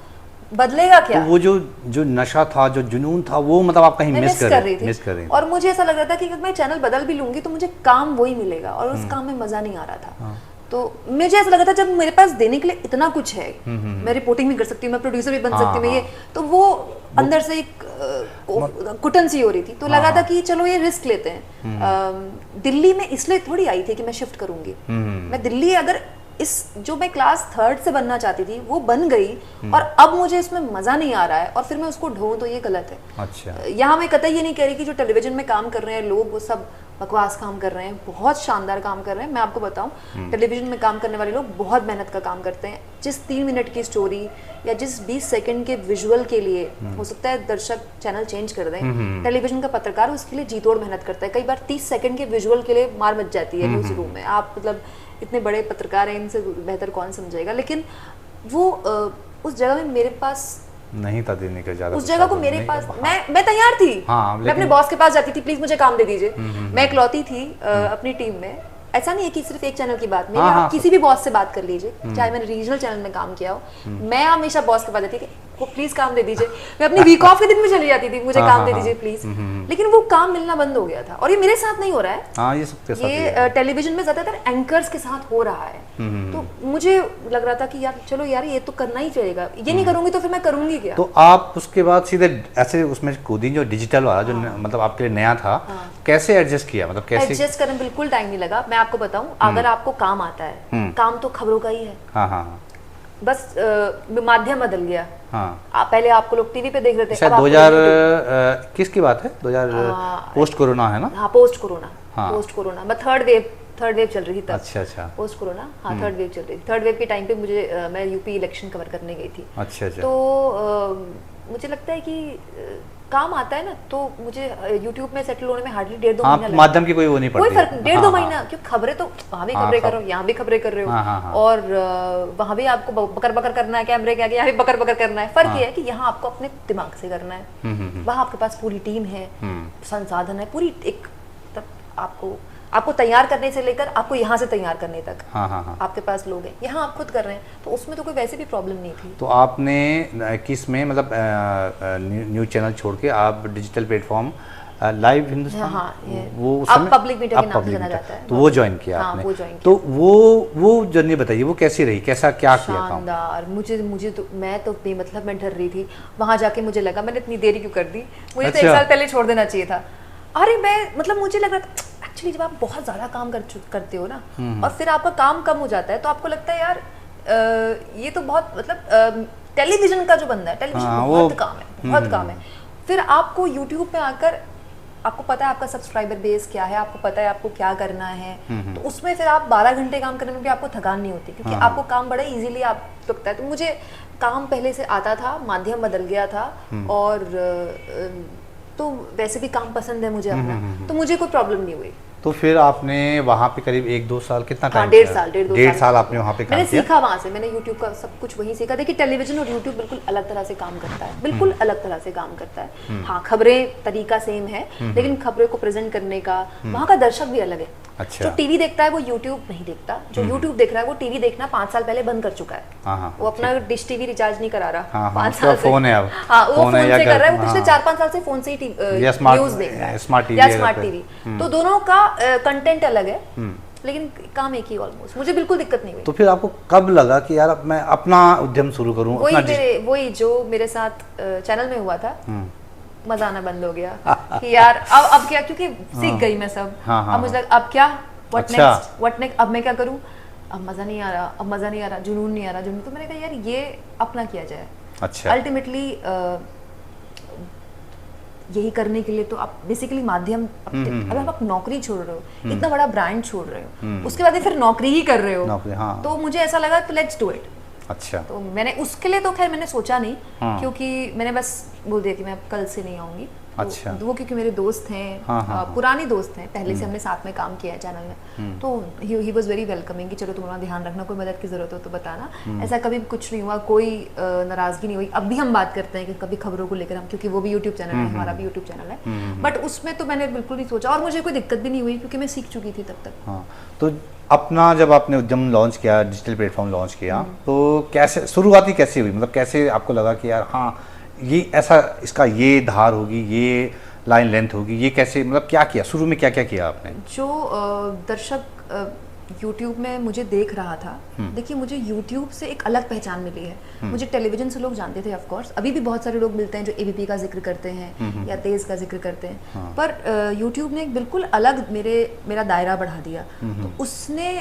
बदलेगा क्या? तो वो जो नशा था, जो जुनून था, वो मतलब आप कहीं मिस कर रही थी। और मुझे ऐसा लग रहा था कि अगर मैं चैनल बदल भी लूंगी तो मुझे काम वही मिलेगा, और उस काम में मजा नहीं आ रहा था। तो मुझे ऐसा लगा था जब मेरे पास देने के लिए इतना कुछ है, मैं रिपोर्टिंग भी कर सकती हूँ, मैं प्रोड्यूसर भी बन सकती हूँ, मैं ये, तो वो अंदर से एक कुटन सी हो रही थी। तो लगा था कि चलो ये रिस्क लेते हैं। दिल्ली में इसलिए थोड़ी आई थी कि मैं शिफ्ट करूंगी। मैं दिल्ली अगर इस जो मैं क्लास 3rd से बनना चाहती थी वो बन गई, और अब मुझे इसमें मजा नहीं आ रहा है और फिर मैं उसको ढूंढूं, तो ये गलत है। अच्छा। यहाँ मैं कतई ये नहीं कह रही कि जो टेलीविजन में काम कर रहे हैं लोग वो सब बकवास काम कर रहे हैं, बहुत शानदार काम कर रहे हैं। मैं आपको बताऊं, टेलीविजन में काम करने वाले लोग बहुत मेहनत का काम करते हैं। जिस 3 मिनट की स्टोरी या जिस 20 सेकंड के विजुअल के लिए हो सकता है दर्शक चैनल चेंज कर दें, टेलीविजन का पत्रकार उसके लिए जी तोड़ मेहनत करता है। कई बार 30 सेकंड के विजुअल के लिए मार मच जाती है न्यूज रूम में। आप मतलब इतने बड़े पत्रकार हैं, इनसे बेहतर कौन समझेगा। लेकिन वो उस जगह में मेरे पास नहीं था देने का ज्यादा, उस जगह को मेरे पास मैं तैयार थी। मैं अपने बॉस के पास जाती थी, प्लीज मुझे काम दे दीजिए। मैं इकलौती थी अपनी टीम में। ऐसा नहीं है कि सिर्फ एक चैनल की बात नहीं, आप किसी भी बॉस से बात कर लीजिए, चाहे मैंने रीजनल चैनल में काम किया हो, मैं हमेशा बॉस के पास जाती थी को प्लीज काम दे दीजिए। मैं अपनी वीक ऑफ के दिन भी चली जाती थी, मुझे काम दे दीजिए प्लीज। लेकिन वो काम मिलना बंद हो गया था, और ये मेरे साथ नहीं हो रहा है, ये टेलीविजन में ज्यादातर एंकर्स के साथ हो रहा है। तो मुझे लग रहा था कि यार चलो यार ये तो करना ही चाहिए, ये नहीं करूंगी तो फिर मैं करूंगी क्या। तो आप उसके बाद सीधे ऐसे उसमें कूदी, जो डिजिटल वाला जो मतलब आपके लिए नया था, कैसे एडजस्ट किया? मतलब कैसे एडजस्ट करने बिल्कुल टाइम नहीं लगा। मैं आपको बताऊं, अगर आपको काम आता है, काम तो खबरों का ही है। बस माध्यम बदल गया। पहले आपको लोग टीवी पे देख रहे थे, शायद 2000 किसकी बात है, 2000 पोस्ट कोरोना है ना? हाँ, पोस्ट कोरोना। मैं थर्ड वेव चल रही थी तब। अच्छा। पोस्ट कोरोना, हाँ, थर्ड वेव चल रही थी। थर्ड वेव के टाइम पे मुझे मैं यूपी इलेक्शन कवर करने गई थी। अच्छा। तो मुझे लगता है कि काम आता है ना, तो मुझे YouTube में सेटल होने में हार्डली 1.5-2 महीना लगा। माध्यम की कोई वो नहीं पड़ती, कोई फर्क नहीं, 1.5-2 महीना, क्योंकि खबरें तो वहाँ भी खबरें कर रहे हो, यहाँ भी खबरें कर रहे हो, और वहाँ भी आपको बकर बकर करना है कैमरे के आगे, यहाँ भी बकर बकर करना है। फर्क ये है कि यहाँ आपको अपने दिमाग से करना है, वहाँ आपके पास पूरी टीम है, संसाधन है, पूरी एक आपको तैयार करने से लेकर आपको यहाँ से तैयार करने तक आपके पास लोग हैं। यहाँ आप खुद कर रहे हैं, तो उसमें तो कोई वैसे भी प्रॉब्लम नहीं थी। तो आपने किस में मतलब न्यूज़ चैनल छोड़ के आप डिजिटल प्लेटफॉर्म लाइव हिंदुस्तान, वो अब पब्लिक मीडिया के नाम से जाना जाता है, तो वो ज्वाइन किया आपने? तो वो जर्नी बताइए, वो कैसी रही, क्या किया काम? शानदार। मुझे तो मैं तो बेमतलब मैं डर रही थी। वहां जाके मुझे लगा मैंने इतनी देरी क्यों कर दी, मुझे तो 1 साल पहले छोड़ देना चाहिए था। अरे मैं मतलब मुझे लग रहा था एक्चुअली जब आप बहुत ज़्यादा काम करते हो ना, और फिर आपका काम कम हो जाता है, तो आपको लगता है यार ये तो बहुत मतलब टेलीविजन का जो बंदा है, टेलीविजन बहुत काम है। फिर आपको यूट्यूब पे आकर आपको पता है आपका सब्सक्राइबर बेस क्या है, आपको पता है आपको क्या करना है, तो उसमें फिर आप 12 घंटे काम करने में भी आपको थकान नहीं होती, क्योंकि आपको काम बड़ा इजीली आप लगता है। तो मुझे काम पहले से आता था, माध्यम बदल गया था, और तो वैसे भी काम पसंद है मुझे अपना, तो मुझे कोई प्रॉब्लम नहीं हुई। तो फिर आपने वहाँ पे करीब 1-2 साल कितना टाइम? 1.5 साल आपने वहाँ पे काम मैंने किया? सीखा वहाँ से, मैंने YouTube का सब कुछ वहीं सीखा। देखिए टेलीविजन और YouTube बिल्कुल अलग तरह से काम करता है, बिल्कुल अलग तरह से काम करता है। हाँ, खबरें तरीका सेम है, लेकिन खबरें को प्रेजेंट करने का वहाँ का दर्शक भी अलग है। अच्छा। जो टीवी देखता है वो YouTube नहीं देखता, जो YouTube देख रहा है वो टीवी देखना 5 साल पहले बंद कर चुका है। वो अपना डिश टीवी रिचार्ज नहीं करा रहा 5 साल से। फोन है अब। हाँ, वो फोन से कर रहा है, वो पिछले 4-5 साल से फोन से ही न्यूज देख रहा है, स्मार्ट टीवी। तो दोनों का कंटेंट अलग है, लेकिन काम एक ही ऑलमोस्ट। मुझे बिल्कुल दिक्कत नहीं हुई। तो फिर आपको कब लगा कि यार अब मैं अपना उद्यम शुरू करूं? वही जो मेरे साथ चैनल में हुआ था, मजा आना बंद हो गया कि यार अब क्या, क्योंकि सीख गई मैं सब। अब मुझे लगा अब क्या, व्हाट नेक्स्ट, अब मैं क्या करूं, अब मजा नहीं आ रहा, अब मजा नहीं आ रहा, जुनून नहीं आ रहा, जुनून। तो मैंने कहा यार ये अपना किया जाए। अच्छा। अल्टीमेटली यही करने के लिए तो आप बेसिकली माध्यम, अगर आप नौकरी छोड़ रहे हो, इतना बड़ा ब्रांड छोड़ रहे हो, उसके बाद फिर नौकरी ही कर रहे हो, तो मुझे ऐसा लगा तो लेट्स डू इट। अच्छा। तो मैंने उसके लिए तो खैर मैंने सोचा नहीं, क्योंकि मैंने बस बोल दिया कि मैं कल से नहीं आऊंगी। अच्छा। तो वो क्योंकि मेरे दोस्त हैं, पुराने दोस्त हैं, पहले से हमने साथ में काम किया है चैनल में, तो ही वाज वेरी वेलकमिंग कि चलो तुम्हारा ध्यान रखना, कोई मदद की जरूरत हो तो बताना। ऐसा कभी कुछ नहीं हुआ, कोई नाराजगी नहीं हुई। अब भी हम बात करते हैं कि कभी खबरों को लेकर हम, क्योंकि वो भी यूट्यूब चैनल है, हमारा भी यूट्यूब चैनल है, बट उसमें तो मैंने बिल्कुल नहीं सोचा, और मुझे कोई दिक्कत भी नहीं हुई क्योंकि मैं सीख चुकी थी तब तक। तो अपना जब आपने उद्यम लॉन्च किया, डिजिटल प्लेटफॉर्म लॉन्च किया, तो कैसे शुरुआती कैसे हुई? मतलब कैसे आपको लगा कि यार हाँ ये ऐसा, इसका ये धार होगी, ये लाइन लेंथ होगी, ये कैसे, मतलब क्या किया शुरू में, क्या क्या किया आपने? जो दर्शक YouTube में मुझे देख रहा था, देखिए मुझे YouTube से एक अलग पहचान मिली है। मुझे टेलीविजन से लोग जानते थे, ऑफ कोर्स अभी भी बहुत सारे लोग मिलते हैं जो ABP का जिक्र करते हैं या तेज का जिक्र करते हैं, पर YouTube ने एक बिल्कुल अलग मेरा दायरा बढ़ा दिया। तो उसने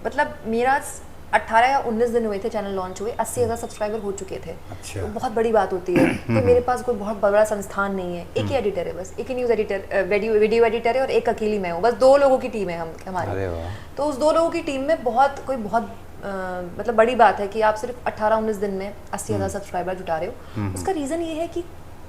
मतलब मेरा 18 या 19 दिन हुए थे चैनल लॉन्च हुए, 80,000 सब्सक्राइबर हो चुके थे। अच्छा। तो बहुत बड़ी बात होती है कि मेरे पास कोई बहुत बड़ा संस्थान नहीं है, एक ही एडिटर है बस, एक ही न्यूज़ एडिटर, वीडियो एडिटर है, और एक अकेली मैं हूँ, बस 2 लोगों की टीम है हमारी। अरे वाह। तो उस 2 लोगों की टीम में बहुत मतलब बड़ी बात है कि आप सिर्फ 18-19 दिन में 80,000 सब्सक्राइबर जुटा रहे हो। उसका रीज़न ये है कि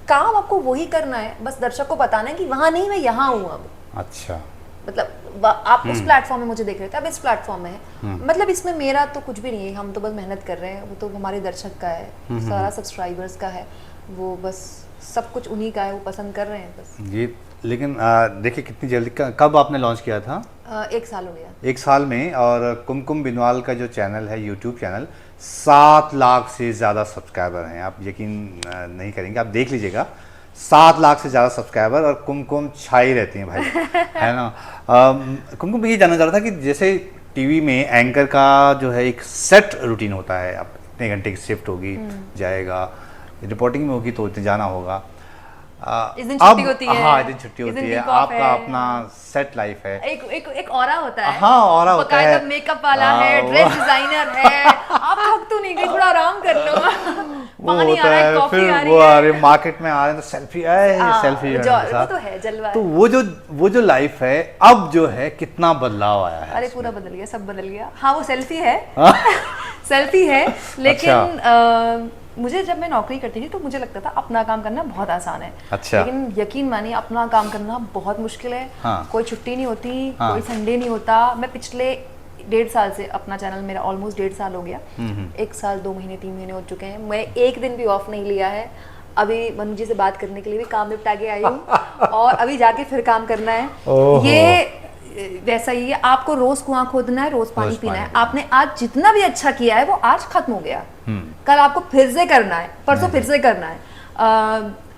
काम आपको वही करना है, बस दर्शक को बताना है कि वहाँ नहीं, मैं यहाँ हूँ अब। अच्छा। मतलब आप उस प्लेटफॉर्म में मुझे देख रहे थे, अब इस प्लेटफॉर्म में है। मतलब इसमें मेरा तो कुछ भी नहीं है, हम तो बस मेहनत कर रहे हैं, वो तो हमारे दर्शक का है, सारा सब्सक्राइबर्स का है, वो बस सब कुछ उन्हीं का है, वो पसंद कर रहे हैं बस ये। लेकिन देखिए कितनी जल्दी, कब आपने लॉन्च किया था? 1 साल हो गया। 1 साल में। और कुमकुम बिनवाल का जो चैनल है, यूट्यूब चैनल, 7 लाख से ज़्यादा सब्सक्राइबर हैं। आप यकीन नहीं करेंगे, आप देख लीजिएगा, 7 लाख से ज़्यादा सब्सक्राइबर, और कुमकुम छाई रहती हैं भाई, है ना। कुमकुम ये जानना चाह रहा था कि जैसे टीवी में एंकर का जो है एक सेट रूटीन होता है, अब इतने घंटे की शिफ्ट होगी, जाएगा, रिपोर्टिंग में होगी तो इतने जाना होगा, इस दिन छुट्टी होती है। हाँ, इस दिन छुट्टी होती है, आपका अपना सेट लाइफ है, एक ऑरा होता है। हाँ, ऑरा होता है, मेकअप वाला है, ड्रेस डिजाइनर है, आप थक तो नहीं गई, थोड़ा आराम कर लो, पानी आ रहा है, कॉफी आ रही है, फिर मार्केट में आ रहे हैं तो सेल्फी सेल्फी वो तो है जलवा। तो वो जो लाइफ है, अब जो है कितना बदलाव आया है? अरे पूरा बदल गया, सब बदल गया। हाँ, वो सेल्फी है, सेल्फी है, लेकिन मुझे जब मैं नौकरी करती थी तो मुझे लगता था अपना काम करना बहुत आसान है। अच्छा। लेकिन यकीन मानिए अपना काम करना बहुत मुश्किल है। हाँ। कोई छुट्टी नहीं होती, कोई संडे नहीं होता। मैं पिछले 1.5 साल से, अपना चैनल मेरा ऑलमोस्ट 1.5 साल हो गया, 1 साल 2 महीने 3 महीने हो चुके हैं, मैं एक दिन भी ऑफ नहीं लिया है। अभी मनु जी से बात करने के लिए भी काम निपटा के आई हूँ और अभी जाके फिर काम करना है। ये वैसा ही है, आपको रोज कुआं खोदना है, रोज पानी पीना है। आपने आज जितना भी अच्छा किया है वो आज खत्म हो गया, कल आपको फिर से करना है, परसों फिर से करना है।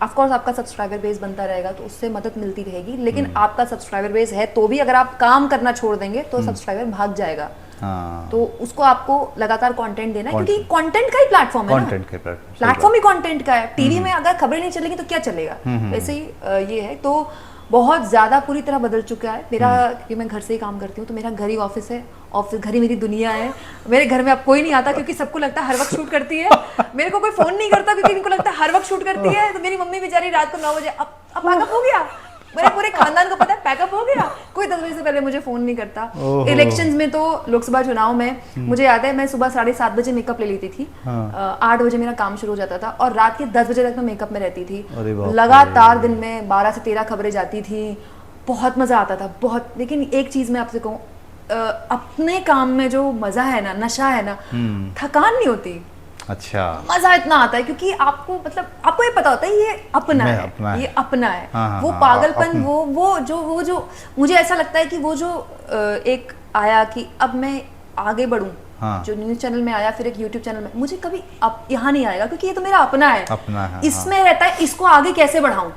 ऑफ कोर्स आपका सब्सक्राइबर बेस बनता रहेगा तो उससे मदद मिलती रहेगी, लेकिन आपका सब्सक्राइबर बेस है तो भी अगर आप काम करना छोड़ देंगे तो सब्सक्राइबर भाग जाएगा। तो उसको आपको लगातार कंटेंट देना है, क्योंकि कंटेंट का ही प्लेटफॉर्म है ना, प्लेटफॉर्म ही कंटेंट का है। टीवी में अगर खबरें नहीं चलेगी तो क्या चलेगा, वैसे ही ये है। तो बहुत ज़्यादा पूरी तरह बदल चुका है मेरा, क्योंकि मैं घर से ही काम करती हूँ, तो मेरा घर ही ऑफिस है, ऑफिस घर ही मेरी दुनिया है। मेरे घर में अब कोई नहीं आता क्योंकि सबको लगता है हर वक्त शूट करती है। मेरे को कोई फ़ोन नहीं करता क्योंकि इनको लगता है हर वक्त शूट करती है। तो मेरी मम्मी बेचारी रात को 9 बजे अब पैकअप हो गया, मेरे पूरे खानदान को पता है पैकअप हो गया, कोई 10 बजे से पहले मुझे फोन नहीं करता। इलेक्शंस में तो लोकसभा चुनाव में मुझे याद है मैं सुबह 7:30 बजे मेकअप ले लेती थी, 8 बजे मेरा काम शुरू हो जाता था और रात के 10 बजे तक मैं मेकअप में रहती थी। लगातार दिन में 12 से 13 खबरें जाती थी, बहुत मजा आता था बहुत। लेकिन एक चीज मैं आपसे कहूँ, अपने काम में जो मजा है ना, नशा है ना, थकान नहीं होती। अच्छा, मजा इतना आता है क्योंकि आपको मतलब आपको ये पता होता है ये अपना है, ये अपना है। हाँ, वो हाँ, पागलपन, वो जो मुझे ऐसा लगता है कि वो जो एक आया कि अब मैं आगे बढ़ूं, हाँ। जो न्यूज चैनल में आया, फिर एक यूट्यूब चैनल में, मुझे कभी अब यहाँ नहीं आएगा क्योंकि ये तो मेरा अपना है, इसमें रहता है, इसको आगे कैसे बढ़ाऊं,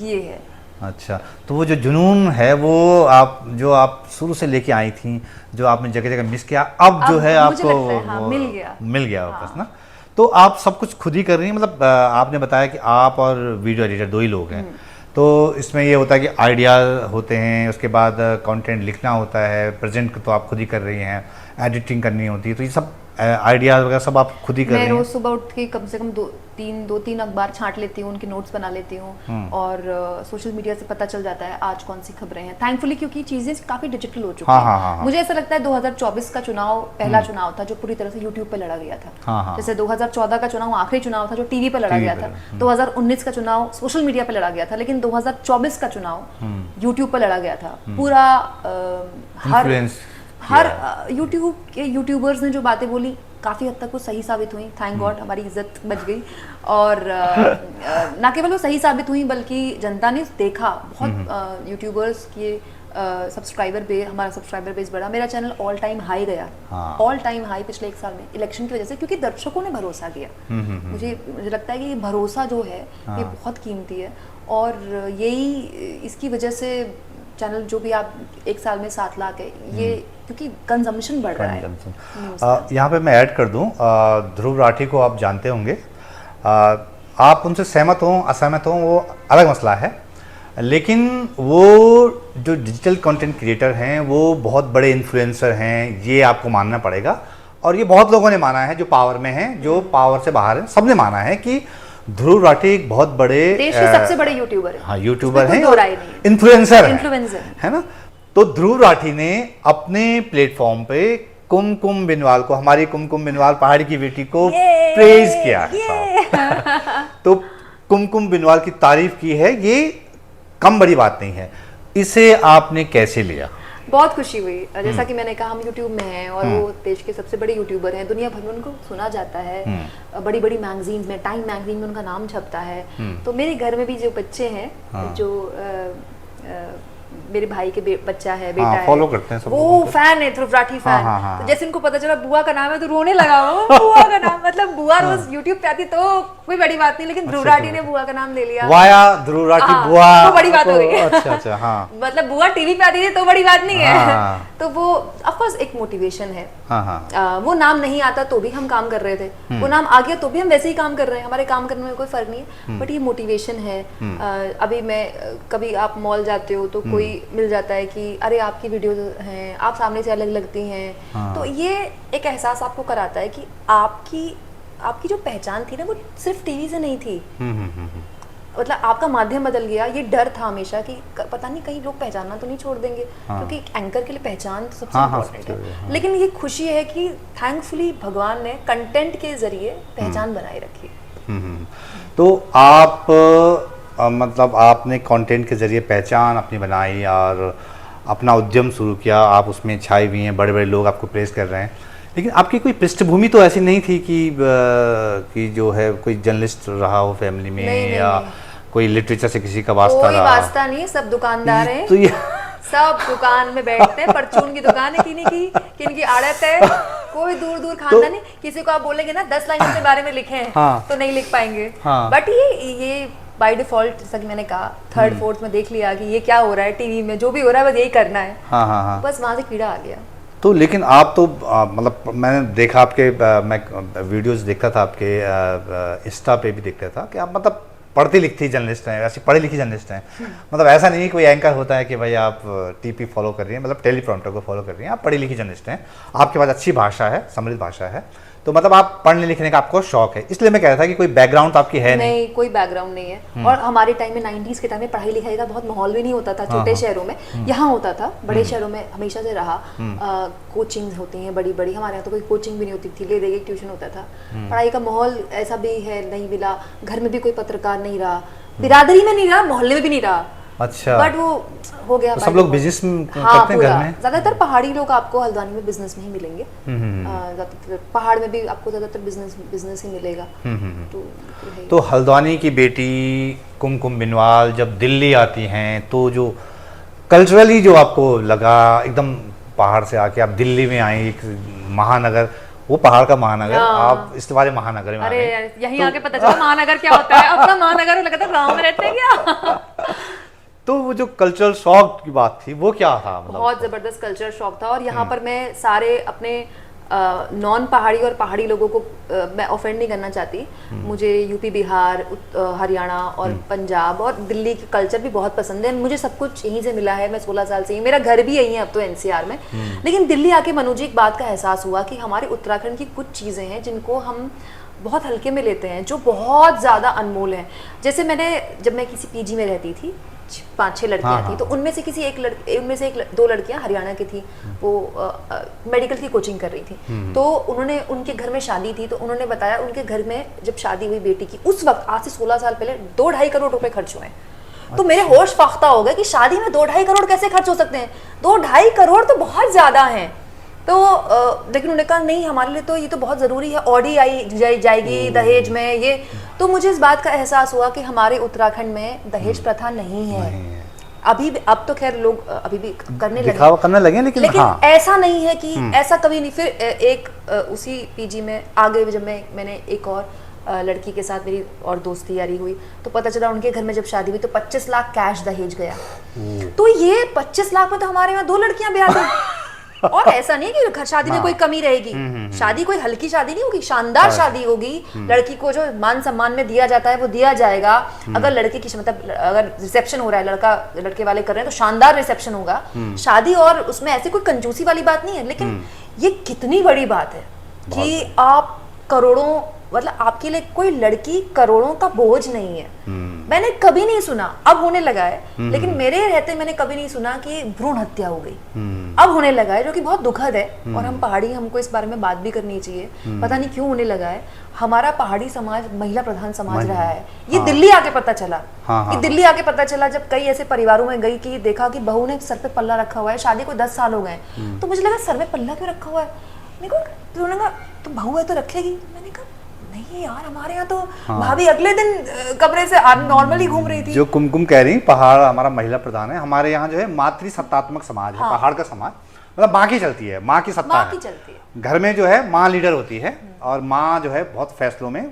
ये है। अच्छा, तो वो जो जुनून है वो जो आप शुरू से लेके आई थी, जो आपने जगह जगह मिस किया, अब जो है आपको हाँ, मिल गया वापस ना। तो आप सब कुछ खुद ही कर रही हैं, मतलब आपने बताया कि आप और वीडियो एडिटर 2 ही लोग हैं, तो इसमें ये होता है कि आइडिया होते हैं, उसके बाद कंटेंट लिखना होता है, प्रेजेंट तो आप खुद ही कर रही हैं, एडिटिंग करनी होती है, तो ये सब आइडियाज वगैरह सब आप खुद ही कर रही हैं। मैं रोज सुबह उठ के कम से कम 2-3 अखबार छांट लेती हूँ, उनके नोट्स बना लेती हूँ और सोशल मीडिया से पता चल जाता है आज कौन सी खबरें हैं, थैंकफुली, क्योंकि चीजें काफी डिजिटल हो चुकी हैं। मुझे ऐसा लगता है 2024 का चुनाव पहला चुनाव था जो पूरी तरह से यूट्यूब पे लड़ा गया था। जैसे 2014 का चुनाव आखिरी चुनाव था जो टीवी पे लड़ा गया था, 2019 का चुनाव सोशल मीडिया पे लड़ा गया था, लेकिन 2024 का चुनाव यूट्यूब पे लड़ा गया था। पूरा हर यूट्यूब के यूट्यूबर्स ने जो बातें बोली काफ़ी हद तक वो सही साबित हुई, थैंक गॉड, हमारी इज्जत बच गई। और ना केवल वो सही साबित हुई बल्कि जनता ने देखा, बहुत यूट्यूबर्स के हमारा सब्सक्राइबर बेस बढ़ा, मेरा चैनल ऑल टाइम हाई गया, ऑल टाइम हाई पिछले 1 साल में इलेक्शन की वजह से, क्योंकि दर्शकों ने भरोसा किया। मुझे लगता है कि ये भरोसा जो है ये बहुत कीमती है और यही इसकी वजह से चैनल जो भी आप 1 साल में 7 लाख है, ये क्योंकि कंजम्पशन बढ़ रहा है। यहाँ पे मैं ऐड कर दूँ, ध्रुव राठी को आप जानते होंगे, आप उनसे सहमत हों असहमत हों वो अलग मसला है, लेकिन वो जो डिजिटल कंटेंट क्रिएटर हैं वो बहुत बड़े इन्फ्लुएंसर हैं, ये आपको मानना पड़ेगा। और ये बहुत लोगों ने माना है, जो पावर में हैं, जो पावर से बाहर हैं, सबने माना है कि ध्रुव राठी एक बहुत बड़े देश के सबसे बड़े यूट्यूबर हैं। हाँ, यूट्यूबर हैं, इन्फ्लुएंसर है ना। तो ध्रुव राठी ने अपने प्लेटफॉर्म पे कुमकुम बिनवाल को, हमारी कुमकुम बिनवाल पहाड़ी की बेटी को प्रेज किया है। तो कुमकुम बिनवाल की तारीफ की है, ये कम बड़ी बात नहीं है। इसे आपने कैसे लिया? बहुत खुशी हुई, जैसा कि मैंने कहा हम यूट्यूब में हैं और वो देश के सबसे बड़े यूट्यूबर हैं, दुनिया भर में उनको सुना जाता है, बड़ी बड़ी मैगजीन में, टाइम मैगजीन में उनका नाम छपता है। तो मेरे घर में भी जो बच्चे हैं, जो मेरे भाई के बच्चा है, बेटा है, फॉलो करते हैं सब, वो फैन है, ध्रुव राठी फैन। तो जैसे उनको पता चला बुआ का नाम है तो रोने लगा वो, बुआ का नाम, मतलब बुआ रोज यूट्यूब पे आती तो कोई बड़ी बात नहीं, लेकिन ध्रुव राठी ने बुआ का नाम ले लिया, वाया ध्रुव राठी बुआ, तो बड़ी बात हो गई। अच्छा, हाँ, मतलब बुआ टीवी पे आती थी तो बड़ी बात नहीं है। तो वो ऑफ कोर्स एक मोटिवेशन है। वो नाम नहीं आता तो भी हम काम कर रहे थे, वो नाम आ गया तो भी हम वैसे ही काम कर रहे हैं, हमारे काम करने में कोई फर्क नहीं है, बट ये मोटिवेशन है। अभी मैं कभी आप मॉल जाते हो तो कोई मिल जाता है कि अरे आपकी वीडियो हैं, आप सामने से अलग लगती हैं, तो ये एक एहसास आपको कराता है कि आपकी जो पहचान थी ना वो सिर्फ टीवी से नहीं थी, मतलब आपका माध्यम बदल गया। ये डर था हमेशा कि पता नहीं कहीं लोग पहचानना तो नहीं छोड़ देंगे, क्योंकि एंकर के लिए पहचान तो सबसे इम्पोर्टेंट है। लेकिन ये खुशी है कि थैंकफुली भगवान ने कंटेंट के जरिए पहचान बनाए रखी। तो आप मतलब आपने कंटेंट के जरिए पहचान अपनी बनाई और अपना उद्यम शुरू किया, आप उसमें छाए हुए हैं, बड़े बड़े लोग आपको प्रेस कर रहे हैं, लेकिन आपकी कोई पृष्ठभूमि तो ऐसी नहीं थी कि जो है कोई जर्नलिस्ट रहा हो फैमिली में, नहीं, या कोई लिटरेचर से किसी का वास्ता कोई रहा? वास्ता नहीं, सब दुकानदार हैं, तो ये सब दुकान में बैठते हैं, परचून की दुकान है, किन की आड़त है, कोई दूर दूर खानदान नहीं। किसी को आप बोलेंगे ना 10 लाइन अपने बारे में लिखे हैं तो नहीं लिख पाएंगे, बट ये बाय डिफॉल्ट, जैसा कि मैंने कहा, 3rd 4th में देख लिया कि ये क्या हो रहा है टीवी में, जो भी हो रहा है बस यही करना है, बस वहां से कीड़ा आ गया। तो लेकिन आप तो मतलब मैंने देखा आपके मैं वीडियोस देखता था आपके इंस्टा पे भी देखता था कि आप मतलब पढ़ती लिखती जर्नलिस्ट हैं, ऐसी पढ़ी लिखी जर्नलिस्ट हैं। मतलब ऐसा नहीं है कोई एंकर होता है कि भाई आप टीपी फॉलो कर रही हैं, मतलब टेलीप्रॉम्प्टर को फॉलो कर रही हैं, आप पढ़ी लिखी जर्नलिस्ट हैं, आपके पास अच्छी भाषा है, समृद्ध भाषा है, तो मतलब आप पढ़ने लिखने का आपको शौक है। इसलिए मैं कह रहा था कि कोई बैकग्राउंड तो आपकी है नहीं। कोई बैकग्राउंड नहीं है। और हमारे टाइम में 90s के टाइम में पढ़ाई लिखाई का बहुत माहौल भी नहीं होता था छोटे शहरों में। यहाँ होता था, बड़े शहरों में हमेशा से रहा। कोचिंग होती हैं बड़ी बड़ी, हमारे यहाँ तो कोई कोचिंग भी नहीं होती थी, ले दे के ट्यूशन होता था। पढ़ाई का माहौल ऐसा भी है नहीं मिला, घर में भी कोई पत्रकार नहीं रहा, बिरादरी में नहीं रहा, मोहल्ले में भी नहीं रहा। अच्छा, बट वो हो गया। तो सब लोग बिजनेस हाँ, करते हैं घर में। ज्यादातर पहाड़ी लोग आपको हल्द्वानी में बिजनेस में ही मिलेंगे। ज्यादातर पहाड़ में भी आपको ज्यादातर बिजनेस ही मिलेगा। तो हल्द्वानी की बेटी कुमकुम बिनवाल जब दिल्ली आती हैं तो जो कल्चरली जो आपको लगा, एकदम पहाड़ से आके आप दिल्ली में आई, एक महानगर, वो पहाड़ का महानगर, आप इस्तेमाल महानगर में। अरे यहीं आके पता चला महानगर क्या होता है। अपना महानगर लगा था गाँव में रहते हैं क्या। तो वो जो कल्चरल शॉक की बात थी वो क्या था? मतलब बहुत जबरदस्त कल्चरल शॉक था। और यहाँ पर मैं सारे अपने नॉन पहाड़ी और पहाड़ी लोगों को मैं ऑफेंड नहीं करना चाहती। मुझे यूपी, बिहार, हरियाणा और पंजाब और दिल्ली की कल्चर भी बहुत पसंद है। मुझे सब कुछ यहीं से मिला है। मैं 16 साल से ही, मेरा घर भी यहीं है अब तो एनसीआर में। लेकिन दिल्ली आके मनोजी एक बात का एहसास हुआ कि हमारे उत्तराखंड की कुछ चीज़ें हैं जिनको हम बहुत हल्के में लेते हैं, जो बहुत ज़्यादा अनमोल हैं। जैसे जब मैं किसी पीजी में रहती थी, 5-6 लड़कियां थी, तो उनमें से दो लड़कियां हरियाणा की थी, वो मेडिकल की कोचिंग कर रही थी। तो उनके घर में शादी थी, तो उन्होंने बताया उनके घर में जब शादी हुई बेटी की, उस वक्त आज से 16 साल पहले 2-2.5 करोड़ रुपए खर्च हुए। तो मेरे होश फाख्ता हो गए कि शादी में 2-2.5 करोड़ कैसे खर्च हो सकते हैं। 2-2.5 करोड़ तो बहुत ज्यादा हैं। तो लेकिन उन्होंने कहा नहीं, हमारे लिए तो ये तो बहुत ज़रूरी है, ऑडी जाएगी दहेज में ये। तो मुझे इस बात का एहसास हुआ कि हमारे उत्तराखंड में दहेज प्रथा नहीं है। अब तो खैर लोग अभी भी करने लगे, लेकिन हाँ, ऐसा नहीं है कि ऐसा कभी नहीं। फिर उसी पीजी में आगे जब मैंने एक और लड़की के साथ मेरी और दोस्ती यारी हुई, तो पता चला उनके घर में जब शादी हुई तो 25 लाख कैश दहेज गया। तो ये 25 लाख में तो हमारे यहाँ 2 लड़कियां ब्याह गई। और ऐसा नहीं कि शादी में कोई कमी रहेगी। शादी कोई हल्की शादी नहीं होगी, शानदार शादी होगी। लड़की को जो मान सम्मान में दिया जाता है वो दिया जाएगा। अगर लड़के की मतलब अगर रिसेप्शन हो रहा है, लड़के वाले कर रहे हैं, तो शानदार रिसेप्शन होगा शादी। और उसमें ऐसी कोई कंजूसी वाली बात नहीं है। लेकिन ये कितनी बड़ी बात है कि आप करोड़ों, मतलब आपके लिए कोई लड़की करोड़ों का बोझ नहीं है। मैंने कभी नहीं सुना, अब होने लगा है, लेकिन मेरे रहते मैंने कभी नहीं सुना कि भ्रूण हत्या हो गई। अब होने लगा है, जो कि बहुत दुखद है। और हम पहाड़ी, हमको इस बारे में बात भी करनी चाहिए। पता नहीं क्यों होने लगा है। हमारा पहाड़ी समाज महिला प्रधान समाज रहा है। ये दिल्ली आके पता चला। ये दिल्ली आके पता चला जब कई ऐसे परिवारों में गई कि देखा कि बहू ने सर पे पल्ला रखा हुआ है, शादी को 10 साल हो गए। तो मुझे लगा सर में पल्ला क्यों रखा हुआ है। उन्होंने कहा तो बहू है तो रखेगी। मैंने कहा नहीं यार, हमारे यहाँ तो भाभी अगले दिन कमरे से नॉर्मली घूम रही थी। जो कुमकुम कह रही, पहाड़ हमारा महिला प्रधान है। हमारे यहाँ जो है मातृ सत्तात्मक समाज है, पहाड़ का समाज, मतलब माँ की चलती है, माँ की सत्ता है। घर में जो है माँ लीडर होती है और माँ जो है बहुत फैसलों में,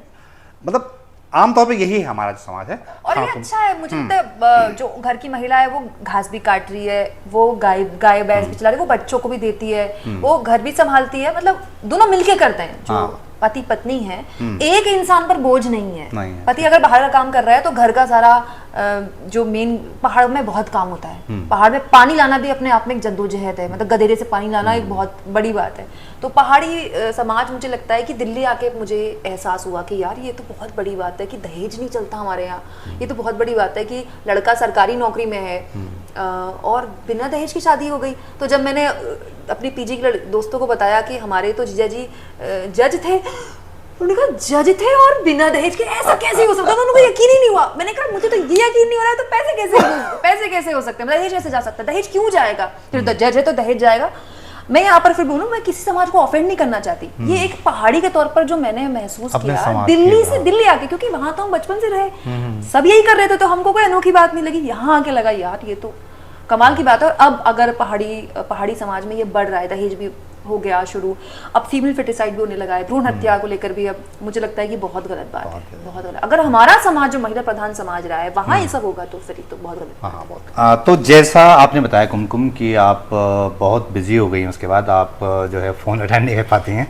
मतलब आमतौर पे यही है हमारा समाज है। और ये अच्छा है, मुझे लगता है जो घर की महिला है वो घास भी काट रही है, वो गाय भैंस भी चला रही है, वो बच्चों को भी देती है, वो घर भी संभालती है। मतलब दोनों मिलके करते हैं। जो पति पत्नी है, एक इंसान पर बोझ नहीं है। पति अगर बाहर का काम कर रहा है तो घर का सारा जो मेन, पहाड़ में बहुत काम होता है। पहाड़ में पानी लाना भी अपने आप में एक जद्दोजहद है। मतलब गधेरे से पानी लाना एक बहुत बड़ी बात है। तो पहाड़ी समाज, मुझे लगता है कि दिल्ली आके मुझे एहसास हुआ कि यार ये तो बहुत बड़ी बात है कि दहेज नहीं चलता हमारे यहाँ। ये तो बहुत बड़ी बात है कि लड़का सरकारी नौकरी में है और बिना दहेज की शादी हो गई। तो जब मैंने अपनी पीजी के दोस्तों को बताया कि हमारे तो जीजा जी जज थे, उन्होंने कहा जज थे और बिना दहेज के ऐसा कैसे हो सकता है। उनको यकीन ही नहीं हुआ। मैंने कहा मुझे तो ये यकीन नहीं हो रहा है, तो पैसे कैसे हो सकते हैं, दहेज कैसे जा सकता है, दहेज क्यों जाएगा, फिर तो जज है तो दहेज जाएगा। मैं यहाँ पर फिर बोलूँ, मैं किसी समाज को ऑफेंड नहीं करना चाहती। ये एक पहाड़ी के तौर पर जो मैंने महसूस किया दिल्ली से, दिल्ली आके, क्योंकि वहां तो हम बचपन से रहे, सब यही कर रहे थे, तो हमको कोई अनोखी बात नहीं लगी। यहाँ आके लगा यार ये तो कमाल की बात है। और अब अगर पहाड़ी समाज में ये बढ़ रहा है, दहेज भी हो गया शुरू, अब फीमेल फेटिसाइड भी होने लगा है, भ्रूण हत्या को लेकर भी। अब मुझे लगता है कि बहुत गलत बात है, बहुत गलत। अगर हमारा समाज जो महिला प्रधान समाज रहा है वहाँ ये सब होगा तो फिर तो बहुत गलत बात है। तो जैसा आपने बताया कुमकुम कि आप बहुत बिजी हो गई हैं, उसके बाद आप जो है फ़ोन अटेंड नहीं कर पाती हैं,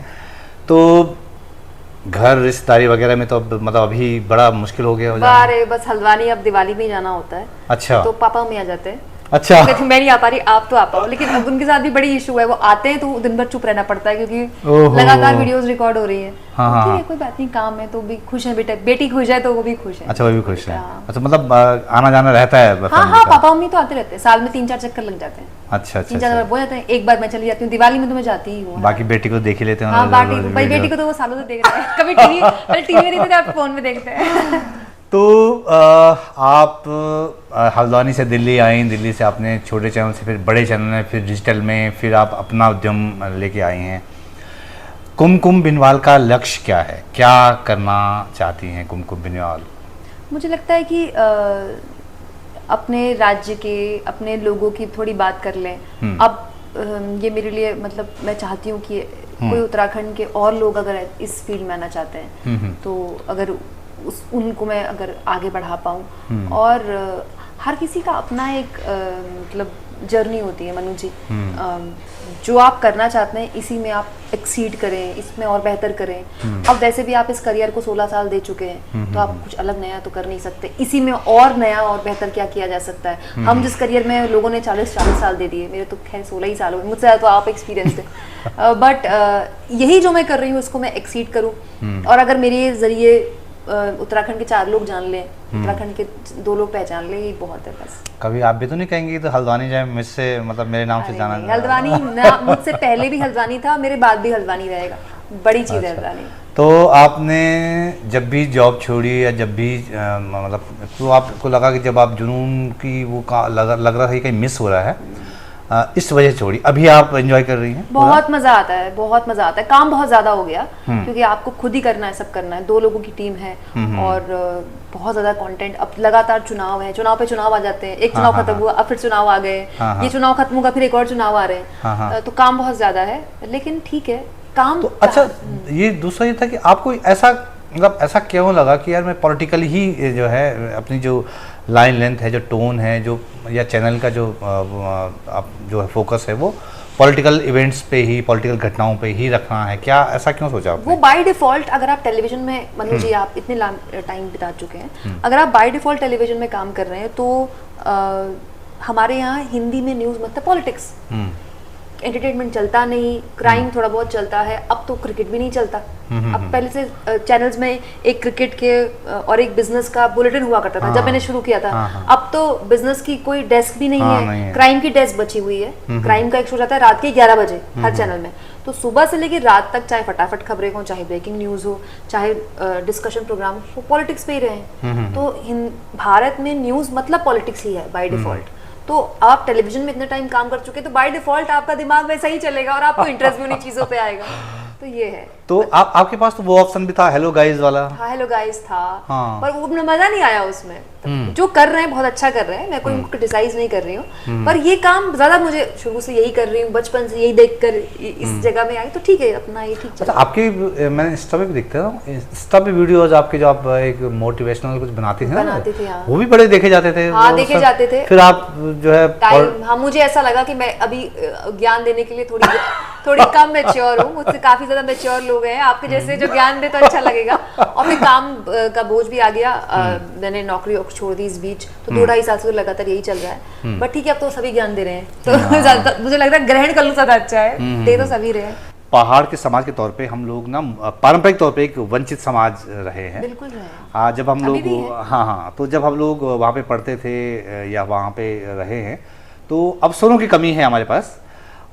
तो घर रिश्तेदारी वगैरह में तो अब मतलब अभी बड़ा मुश्किल हो गया हो जाना। बारे बस हल्द्वानी अब दिवाली में ही जाना होता है। अच्छा। तो पापा मम्मी आ जाते हैं। अच्छा। कहते मैं नहीं आ पा रही, आप तो आ पाओ। लेकिन अब उनके साथ भी बड़ी इशू है, वो आते हैं तो दिन भर चुप रहना पड़ता है क्योंकि लगातार वीडियोस रिकॉर्ड हो रही है। हाँ, ठीक है, कोई बात नहीं, काम है तो भी खुश है बेटा, बेटी खुश है तो वो भी खुश है। अच्छा, वो भी खुश है। हाँ। अच्छा, मतलब आना जाना रहता है हाँ family हाँ, का? पापा मम्मी तो आते रहते हैं, साल में 3-4 चक्कर लग जाते हैं। अच्छा अच्छा 3-4 बार अच्छा। हो जाते हैं। एक बार मैं चली जाती हूँ, दिवाली में तो मैं जाती ही हूँ। बाकी बेटी को देख ही लेते हैं हाँ, रोज- बाटी रोज भाई वीडियो। बेटी को तो वो सालों से देख रहा है। कभी टीवी पहले टीवी में देखते थे, आप फोन में देखते हैं। तो आप हल्द्वानी से दिल्ली आई, दिल्ली से आपने छोटे चैनल से फिर बड़े चैनल में, फिर डिजिटल में, फिर आप अपना उद्यम लेके आई हैं। कुमकुम बिनवाल का लक्ष्य क्या है, क्या करना चाहती हैं कुमकुम बिनवाल? मुझे लगता है कि अपने राज्य के, अपने लोगों की थोड़ी बात कर लें। अब ये मेरे लिए मतलब मैं चाहती हूँ कि कोई उत्तराखंड के और लोग अगर इस फील्ड में आना चाहते हैं तो अगर उनको मैं अगर आगे बढ़ा पाऊँ। और हर किसी का अपना एक मतलब जर्नी होती है मनु जी। जो आप करना चाहते हैं इसी में आप एक्सीड करें, इसमें और बेहतर करें। अब वैसे भी आप इस करियर को 16 साल दे चुके हैं तो आप कुछ अलग नया तो कर नहीं सकते, इसी में और नया और बेहतर क्या किया जा सकता है। हम जिस करियर में लोगों ने 40 साल दे दिए, मेरे तो खैर 16 ही साल हो गए, मुझसे ज़्यादा तो आप एक्सपीरियंस थे। बट यही जो मैं कर रही हूँ इसको मैं एक्सीड करूँ। और अगर मेरे जरिए उत्तराखंड के 4 लोग जान लें, उत्तराखंड के 2 लोग पहचान लें, ये बहुत है बस। कभी आप भी तो नहीं कहेंगे तो हल्द्वानी जाए मुझसे, मतलब मेरे नाम से जाना? हल्द्वानी ना, मुझसे पहले भी हल्द्वानी था, मेरे बाद भी हल्द्वानी रहेगा। बड़ी चीज़ है हल्द्वानी। तो आपने जब भी जॉब छोड़ी या जब भी मतलब तो आपको लगा कि जब आप जुनून की वो लग रहा था कि कहीं मिस हो रहा है, इस वजह से छोड़ी, अभी आप एंजॉय कर रही हैं? बहुत मजा आता है, बहुत मजा आता है। काम बहुत ज्यादा हो गया क्योंकि आपको खुद ही करना है, सब करना है। 2 लोगों की टीम है और बहुत ज्यादा कंटेंट। अब लगातार चुनाव है, चुनाव पे चुनाव आ जाते हैं। एक चुनाव खत्म हुआ, अब फिर चुनाव आ गए, ये चुनाव खत्म होगा फिर एक और चुनाव आ रहे हैं। तो काम बहुत ज्यादा है, लेकिन ठीक है काम। तो अच्छा, ये दूसरा ये था कि आपको ऐसा मतलब ऐसा क्यों लगा कि यार मैं पॉलिटिकली ही जो है अपनी जो लाइन लेंथ है, जो टोन है, जो या चैनल का जो आप जो है फोकस है वो पॉलिटिकल इवेंट्स पे ही, पॉलिटिकल घटनाओं पे ही रखना है, क्या ऐसा क्यों सोचा आपने? वो बाय डिफॉल्ट, अगर आप टेलीविजन में मनु जी आप इतने टाइम बिता चुके हैं, अगर आप बाय डिफॉल्ट टेलीविजन में काम कर रहे हैं तो हमारे यहाँ हिंदी में न्यूज़ मतलब पॉलिटिक्स, एंटरटेनमेंट चलता नहीं, क्राइम थोड़ा बहुत चलता है। अब तो क्रिकेट भी नहीं चलता। अब पहले से चैनल्स में एक क्रिकेट के और एक बिजनेस का बुलेटिन हुआ करता था जब मैंने शुरू किया था। अब तो बिजनेस की कोई डेस्क भी नहीं है, क्राइम की डेस्क बची हुई है। क्राइम का एक शो जाता है रात के 11 बजे हर चैनल में। तो सुबह से लेकर रात तक चाहे फटाफट खबरें हो, चाहे ब्रेकिंग न्यूज हो, चाहे डिस्कशन प्रोग्राम हो, पॉलिटिक्स पे ही रहे। तो भारत में न्यूज मतलब पॉलिटिक्स ही है बाय डिफॉल्ट। तो आप टेलीविजन में इतने टाइम काम कर चुके तो बाय डिफॉल्ट आपका दिमाग वैसा ही चलेगा और आपको इंटरेस्ट भी उन्हीं चीजों पे आएगा। तो ये है। तो आपके पास तो वो ऑप्शन भी था, हेलो गाइस वाला। हाँ, हेलो गाइस था। हाँ। पर वो मजा नहीं आया उसमें। जो कर रहे हैं बहुत अच्छा कर रहे हैं, मैं कोई क्रिटिसाइज नहीं कर रही हूँ, पर ये काम ज्यादा मुझे शुरू से यही कर रही हूँ, बचपन से यही देखकर इस जगह में आई, तो ठीक है अपना ये ठीक अच्छा, आपके मैंने इंस्टा पे भी देखते हैं, इंस्टा पे वीडियोस आपके जो आप एक मोटिवेशनल कुछ बनाती थी ना, हाँ। वो भी बड़े देखे जाते थे। हाँ, देखे जाते थे। फिर आप जो है टाइम, हाँ, मुझे ऐसा लगा कि मैं अभी ज्ञान देने के लिए थोड़ी कम मैच्योर हूँ, मुझसे काफी ज्यादा मैच्योर लोग हैं। आपके जैसे जो ज्ञान दे तो अच्छा लगेगा। और फिर काम का बोझ भी आ गया, मैंने नौकरी छोड़ दी इस बीच, तो 2-2.5 साल से तो लगातार यही चल रहा है। बट ठीक है, अब तो सभी ज्ञान दे रहे हैं, तो मुझे लग रहा है ग्रहण कर लूँ ज्यादा अच्छा है, दे तो सभी रहे हैं। पहाड़ के समाज के तौर पे हम लोग ना पारंपरिक तौर पे एक वंचित समाज रहे हैं। बिल्कुल रहे। हाँ, जब हम लोग हाँ, तो जब हम लोग वहाँ पे पढ़ते थे या वहाँ पे रहे हैं तो अवसरों की कमी है हमारे पास।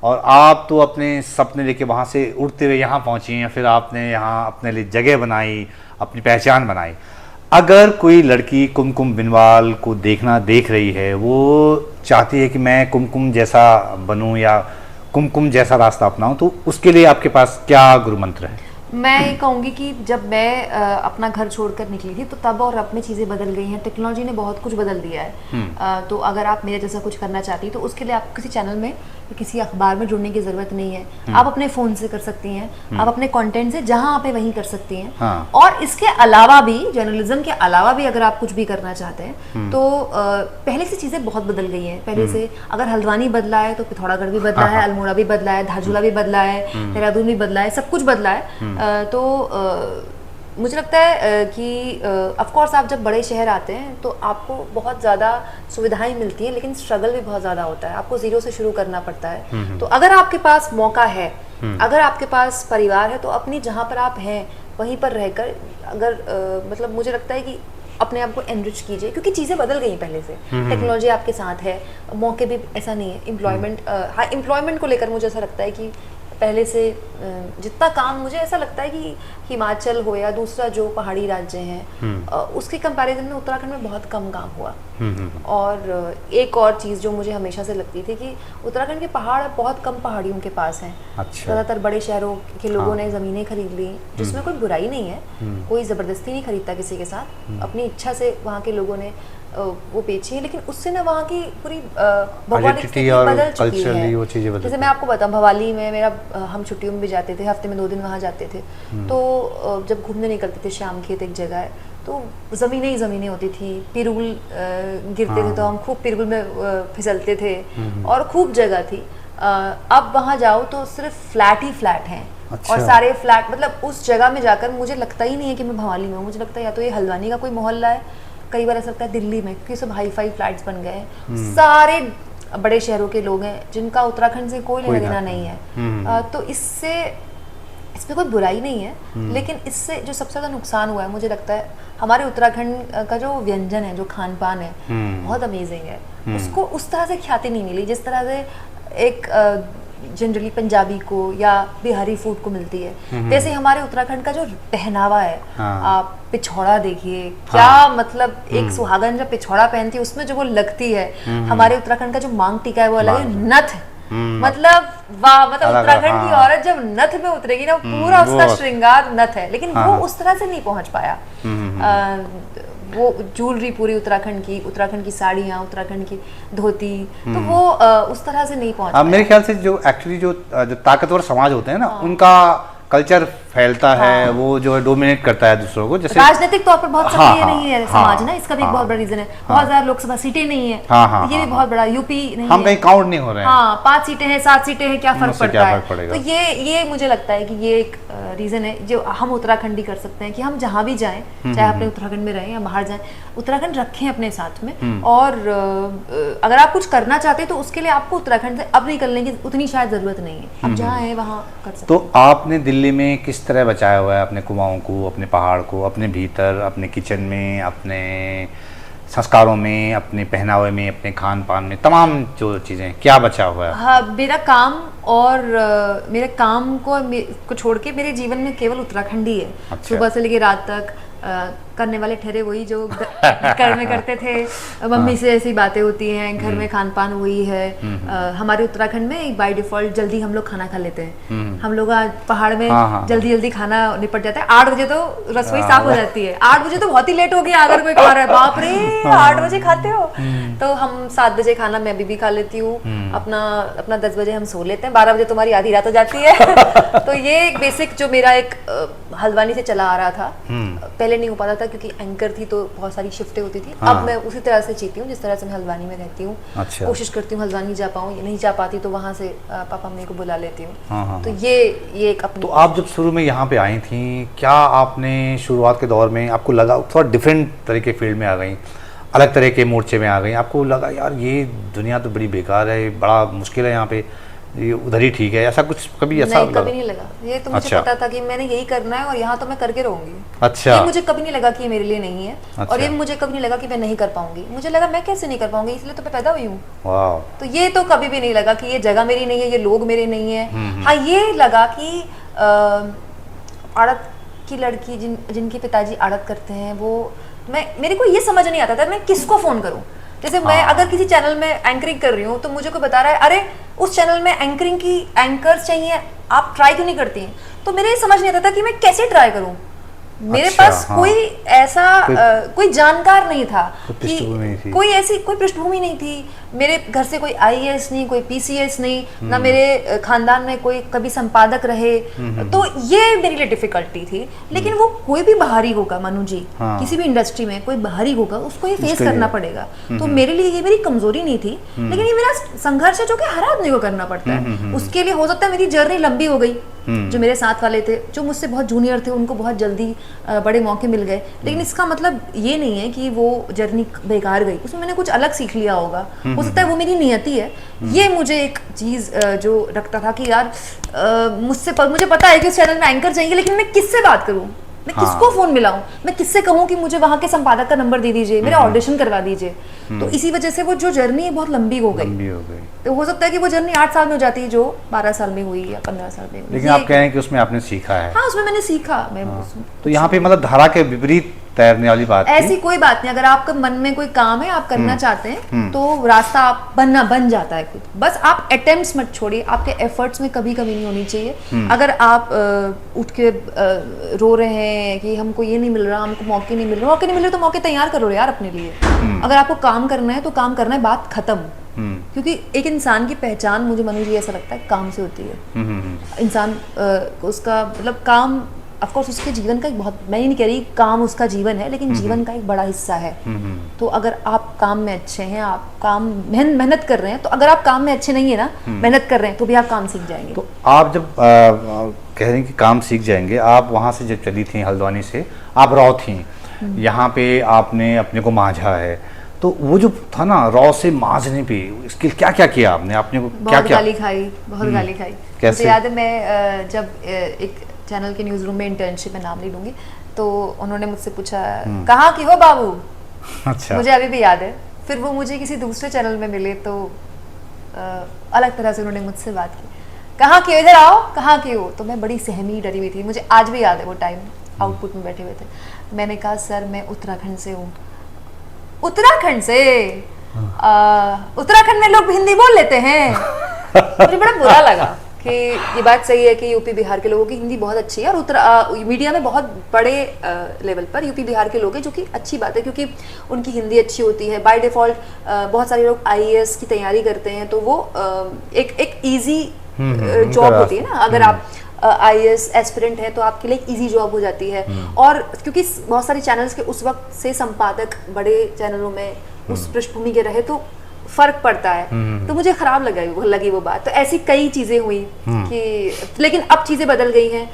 और आप तो अपने सपने लेके वहाँ से उड़ते हुए यहाँ पहुँची हैं, फिर आपने यहाँ अपने लिए जगह बनाई, अपनी पहचान बनाई। अगर कोई लड़की कुमकुम बिनवाल को देख रही है, वो चाहती है कि मैं कुमकुम जैसा बनूं या कुमकुम जैसा रास्ता अपनाऊं, तो उसके लिए आपके पास क्या गुरु मंत्र है? मैं ये कहूँगी कि जब मैं अपना घर छोड़कर निकली थी तो तब और अब में चीज़ें बदल गई हैं, टेक्नोलॉजी ने बहुत कुछ बदल दिया है। तो अगर आप मेरे जैसा कुछ करना चाहती हैं तो उसके लिए आपको किसी चैनल में या किसी अखबार में जुड़ने की ज़रूरत नहीं है। आप अपने फ़ोन से कर सकती हैं, आप अपने कंटेंट से जहाँ आप वहीं कर सकती हैं। हाँ। और इसके अलावा भी, जर्नलिज्म के अलावा भी अगर आप कुछ भी करना चाहते हैं तो पहले से चीज़ें बहुत बदल गई हैं। पहले से अगर हल्द्वानी बदला है तो पिथौरागढ़ भी बदला है, अल्मोड़ा भी बदला है, धारचूला भी बदला है, देहरादून भी बदला है, सब कुछ बदला है। तो मुझे लगता है कि ऑफ कोर्स आप जब बड़े शहर आते हैं तो आपको बहुत ज़्यादा सुविधाएं मिलती हैं, लेकिन स्ट्रगल भी बहुत ज़्यादा होता है, आपको ज़ीरो से शुरू करना पड़ता है। तो अगर आपके पास मौका है, अगर आपके पास परिवार है, तो अपनी जहाँ पर आप हैं वहीं पर रहकर अगर मतलब मुझे लगता है कि अपने आप को एनरिच कीजिए, क्योंकि चीज़ें बदल गई पहले से, टेक्नोलॉजी आपके साथ है, मौके भी ऐसा नहीं है, एम्प्लॉयमेंट हाँ एम्प्लॉयमेंट को लेकर मुझे ऐसा लगता है कि पहले से जितना काम, मुझे ऐसा लगता है कि हिमाचल हो या दूसरा जो पहाड़ी राज्य हैं उसके कंपैरिजन में उत्तराखंड में बहुत कम काम हुआ। और एक और चीज़ जो मुझे हमेशा से लगती थी कि उत्तराखंड के पहाड़ बहुत कम पहाड़ियों के पास हैं। अच्छा। ज़्यादातर बड़े शहरों के लोगों ने ज़मीनें खरीद ली, जिसमें कोई बुराई नहीं है, कोई ज़बरदस्ती नहीं खरीदता किसी के साथ, अपनी इच्छा से वहाँ के लोगों ने वो बेची है, लेकिन उससे ना वहाँ की पूरी भौगोलिक स्थिति बदल चुकी है। वो चीज़ें बदल, जैसे मैं आपको बताऊँ, भवाली में मेरा हम छुट्टियों में भी जाते थे, हफ्ते में 2 दिन वहाँ जाते थे, तो जब घूमने निकलते थे, श्याम खेत एक जगह है, तो ज़मीनें ही ज़मीनें होती थी, पिरुल गिरते थे तो हम खूब पिरुल में फिसलते थे और खूब जगह थी। अब वहाँ जाओ तो सिर्फ फ्लैट ही फ्लैट हैं। अच्छा। और सारे फ्लैट, मतलब उस जगह में जाकर मुझे लगता ही नहीं है कि मैं भवाली में हूँ, मुझे लगता है या तो ये हल्द्वानी का कोई मोहल्ला है, कई बार ऐसा लगता है दिल्ली में, क्योंकि सब हाई फाई फ्लैट्स बन गए हैं, सारे बड़े शहरों के लोग हैं जिनका उत्तराखंड से कोई लेना देना नहीं है। तो इसमें कोई बुराई नहीं है, लेकिन इससे जो सबसे ज़्यादा नुकसान हुआ है, मुझे लगता है हमारे उत्तराखंड का जो व्यंजन है, जो खान पान है, बहुत अमेजिंग है। उसको उस तरह से ख्याति नहीं मिली जिस तरह से एक जनरली पंजाबी को या बिहारी फूड को मिलती है। जैसे हमारे उत्तराखंड का जो पहनावा है, आप पिछौड़ा देखिए, क्या मतलब एक सुहागन जब पिछौड़ा पहनती है उसमें जो वो लगती है, हमारे उत्तराखंड का जो मांग टीका है वो अलग है, नथ, मतलब वाह, मतलब उत्तराखंड की औरत जब नथ में उतरेगी ना, पूरा उसका श्रृंगार नथ है, लेकिन वो उस तरह से नहीं पहुंच पाया। वो ज्वेलरी पूरी उत्तराखंड की साड़ियाँ, उत्तराखंड की धोती, तो वो उस तरह से नहीं पहुंच पाया। मेरे ख्याल से जो एक्चुअली जो ताकतवर समाज होते हैं ना, उनका कल्चर फैलता है, वो जो है डोमिनेट करता है दूसरों को। जैसे राजनीतिक तौर पर बहुत सक्रिय नहीं है समाज ना, इसका भी एक बहुत बड़ा रीजन है। बहुत ज्यादा लोकसभा सीटें नहीं है, ये भी बहुत बड़ा, यूपी नहीं हम कहीं काउंट नहीं हो रहे हैं। 5 सीटें हैं, 7 सीटें हैं, क्या फर्क पड़ता है। तो ये मुझे लगता है कि ये एक रीजन है जो हम उत्तराखंडी कर सकते हैं, कि हम जहाँ भी जाएं, चाहे अपने उत्तराखंड में रहें या बाहर जाएं, उत्तराखंड रखें अपने साथ में। और अगर आप कुछ करना चाहते हैं तो उसके लिए आपको उत्तराखंड से अब निकलने की उतनी शायद जरूरत नहीं है, अब जहाँ है वहाँ कर सकते हैं। तो आपने दिल्ली में किस तरह बचाया हुआ है अपने कुमाऊं को, अपने पहाड़ को, अपने भीतर, अपने किचन में, अपने संस्कारों में, अपने पहनावे में, अपने खान पान में, तमाम जो चीज़ें, क्या बचा हुआ है? हाँ, मेरा काम और मेरे काम को छोड़ के मेरे जीवन में केवल उत्तराखंड ही है। अच्छा। सुबह से लेकर रात तक करने वाले ठहरे वही जो घर में करते थे, मम्मी से ऐसी बातें होती हैं, घर में खान पान वही है। हमारे उत्तराखंड में बाय डिफॉल्ट जल्दी हम लोग खाना खा लेते हैं। हम लोग पहाड़ में जल्दी खाना निपट जाता है। 8 बजे तो रसोई साफ हो जाती है। 8 बजे तो बहुत ही लेट हो गया अगर कोई खा रहा है, बाप रे 8 बजे खाते हो। तो हम 7 बजे खाना मैं भी खा लेती हूँ, अपना 10 बजे हम सो लेते हैं, 12 बजे तुम्हारी आधी रात हो जाती है। तो ये एक बेसिक जो मेरा एक हल्द्वानी से चला आ रहा था, पहले नहीं हो पाता था क्योंकि एंकर थी तो बहुत सारी शिफ्टें होती थी। अब मैं उसी तरह से जीती हूँ जिस तरह से मैं हल्द्वानी में रहती हूँ। अच्छा। कोशिश करती हूँ हल्द्वानी जा पाऊँ, नहीं जा पाती तो वहाँ से पापा मम्मी को बुला लेती हूँ। तो ये एक अपनी। तो आप जब शुरू में यहाँ पे आई थी, क्या आपने शुरुआत के दौर में आपको लगा, थोड़ा डिफरेंट तरह के फील्ड में आ गई, अलग तरह के मोर्चे में आ गई, आपको लगा यार ये दुनिया तो बड़ी बेकार है, बड़ा मुश्किल है यहाँ पे, ये उधर ही ठीक है, ऐसा कुछ कभी ऐसा नहीं, कभी नहीं लगा। ये तो मुझे पता था कि मैंने यही करना है और यहाँ तो मैं करके रहूंगी। अच्छा। ये मुझे कभी नहीं लगा कि ये मेरे लिए नहीं है। अच्छा। और ये मुझे कभी नहीं लगा कि मैं नहीं कर पाऊंगी। मुझे लगा मैं कैसे नहीं कर पाऊंगी, इसलिए तो मैं पैदा हुई हूँ। तो ये तो कभी भी नहीं लगा कि ये जगह मेरी नहीं है, ये लोग मेरे नहीं है। हाँ, ये लगा कि आड़त की लड़की जिनके पिताजी आड़त करते हैं, वो मेरे को ये समझ नहीं आता था मैं किसको फोन करूँ। जैसे मैं अगर किसी चैनल में एंकरिंग कर रही हूँ तो मुझे कोई बता रहा है अरे उस चैनल में एंकरिंग की एंकर्स चाहिए, आप ट्राई क्यों नहीं करती हैं? तो मेरे समझ नहीं आता था कि मैं कैसे ट्राई करूँ। मेरे पास कोई ऐसा कोई जानकार नहीं था, कोई ऐसी कोई पृष्ठभूमि नहीं थी, मेरे घर से कोई आईएएस नहीं, कोई पीसीएस नहीं, ना मेरे खानदान में कोई कभी संपादक रहे, तो ये मेरे लिए डिफिकल्टी थी। लेकिन वो कोई भी बाहरी होगा मनु जी, किसी भी इंडस्ट्री में कोई बाहरी होगा, उसको ये फेस करना पड़ेगा। तो मेरे लिए ये मेरी कमजोरी नहीं थी, लेकिन ये मेरा संघर्ष है जो कि हर आदमी को करना पड़ता है। उसके लिए हो सकता है मेरी जर्नी लंबी हो गई, जो मेरे साथ वाले थे, जो मुझसे बहुत जूनियर थे, उनको बहुत जल्दी बड़े मौके मिल गए, लेकिन इसका मतलब ये नहीं है कि वो जर्नी बेकार गई, उसमें मैंने कुछ अलग सीख लिया होगा। हो सकता है वो मेरी नियति है। ये मुझे एक चीज जो रखता था कि यार मुझे पता है कि इस चैनल में एंकर चाहिए, लेकिन मैं किससे बात करूं, मैं किसको फोन मिलाऊं, मैं किससे कहूं कि मुझे वहां के संपादक का नंबर दे दीजिए, मेरा ऑडिशन करवा दीजिए। तो इसी वजह से वो जो जर्नी है बहुत लंबी हो गई। तो हो सकता है कि वो जर्नी 8 साल में हो जाती है, जो 12 साल में हुई या 15 साल में हुई। लेकिन आप कह रहे हैं कि उसमें आपने सीखा है। हाँ, उसमें मैंने सीखा। तो यहाँ पे मतलब धारा के विपरीत तैरने वाली बात ऐसी कोई बात नहीं। अगर आपका मन में कोई काम है, आप करना चाहते हैं, तो रास्ता आप बन जाता है खुद। बस आप अटेम्प्ट्स मत छोड़िए, आपके एफर्ट्स में कभी कमी नहीं होनी चाहिए। अगर आप उठ के रो रहे हैं कि हमको ये नहीं मिल रहा, हमको मौके नहीं मिल रहे, मौके नहीं मिल रहे तो मौके तैयार करो यार अपने लिए। अगर आपको काम करना है तो काम करना है, बात खत्म। क्योंकि एक इंसान की पहचान, मुझे मनु जी ऐसा लगता है, काम से होती है। इंसान उसका मतलब काम ऑफ कोर्स उसके जीवन का एक बहुत, मैं ये नहीं कह रही काम उसका जीवन है, लेकिन जीवन का एक बड़ा हिस्सा है। तो अगर आप काम में अच्छे हैं, आप काम मेहनत कर रहे हैं, तो अगर आप काम में अच्छे नहीं है ना, मेहनत कर रहे हैं, तो भी आप काम सीख जाएंगे। तो आप जब कह रहे हैं कि काम सीख जाएंगे, आप वहाँ से जब चली थी हल्द्वानी से, आप रॉ थी, यहाँ पे आपने अपने को मांझा है, तो वो जो था ना रॉ से मांझने पे इसके क्या क्या किया आपने, आपने को क्या क्या गाली खाई, बहुत गाली खाई। मुझे याद है मैं जब एक चैनल के न्यूज़ रूम में इंटर्नशिप में, नाम नहीं लूंगी, तो उन्होंने मुझसे पूछा कहाँ की हो बाबू। अच्छा। मुझे अभी भी याद है। फिर वो मुझे किसी दूसरे चैनल में मिले तो अलग तरह से उन्होंने मुझसे बात की, कहाँ की हो, इधर आओ, कहाँ की हो। तो मैं बड़ी सहमी डरी हुई थी, मुझे आज भी याद है वो टाइम, आउटपुट में बैठे हुए थे। मैंने कहा सर मैं उत्तराखंड से हूँ। उत्तराखंड से? उत्तराखंड में लोग हिंदी बोल लेते हैं। मुझे बड़ा बुरा लगा कि ये बात सही है कि यूपी बिहार के लोगों की हिंदी बहुत अच्छी है, और मीडिया में बहुत बड़े लेवल पर यूपी बिहार के लोग हैं, जो कि अच्छी बात है क्योंकि उनकी हिंदी अच्छी होती है। बाय डिफ़ॉल्ट बहुत सारे लोग आईएएस की तैयारी करते हैं, तो वो एक ईजी जॉब होती है ना। अगर आप आईएएस एस्पिरेंट है तो आपके लिए इजी जॉब हो जाती है। और क्योंकि बहुत सारे चैनल्स के उस वक्त से संपादक बड़े चैनलों में उस पृष्ठभूमि के रहे, तो फर्क पड़ता है। तो मुझे खराब लगी वो बात। तो ऐसी कई चीजें हुई कि, लेकिन अब चीजें बदल गई हैं।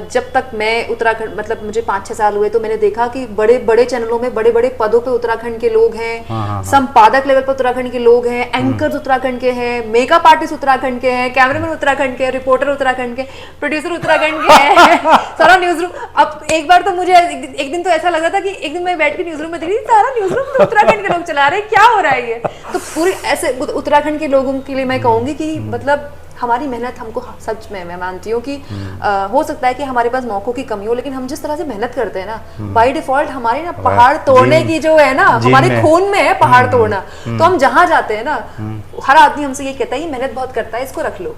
जब तक मैं उत्तराखंड, मतलब मुझे 5-6 साल हुए, तो मैंने देखा कि बड़े बड़े चैनलों में बड़े बड़े पदों पे उत्तराखंड के लोग हैं, संपादक लेवल पर उत्तराखंड के लोग हैं, एंकर्स उत्तराखंड के हैं, मेकअप आर्टिस्ट उत्तराखंड के हैं, कैमरामैन उत्तराखंड के, रिपोर्टर उत्तराखंड के, प्रोड्यूसर उत्तराखंड के हैं, सारा न्यूज रूम। अब एक बार तो मुझे एक दिन तो ऐसा लग रहा था कि एक दिन मैं बैठ के न्यूज रूम में देखी, सारा न्यूज रूम तो उत्तराखंड के लोग चला रहे हैं, क्या हो रहा है ये। तो पूरी ऐसे उत्तराखंड के लोगों के लिए मैं कहूंगी कि मतलब हमारी मेहनत हमको, सच में मैं मानती हूँ कि हो सकता है कि हमारे पास मौकों की कमी हो, लेकिन हम जिस तरह से मेहनत करते हैं ना, बाय डिफॉल्ट हमारे ना पहाड़ तोड़ने की जो है ना, हमारे खून में है पहाड़ तोड़ना। तो हम जहाँ जाते हैं ना, हर आदमी हमसे ये कहता है ये मेहनत बहुत करता है, इसको रख लो,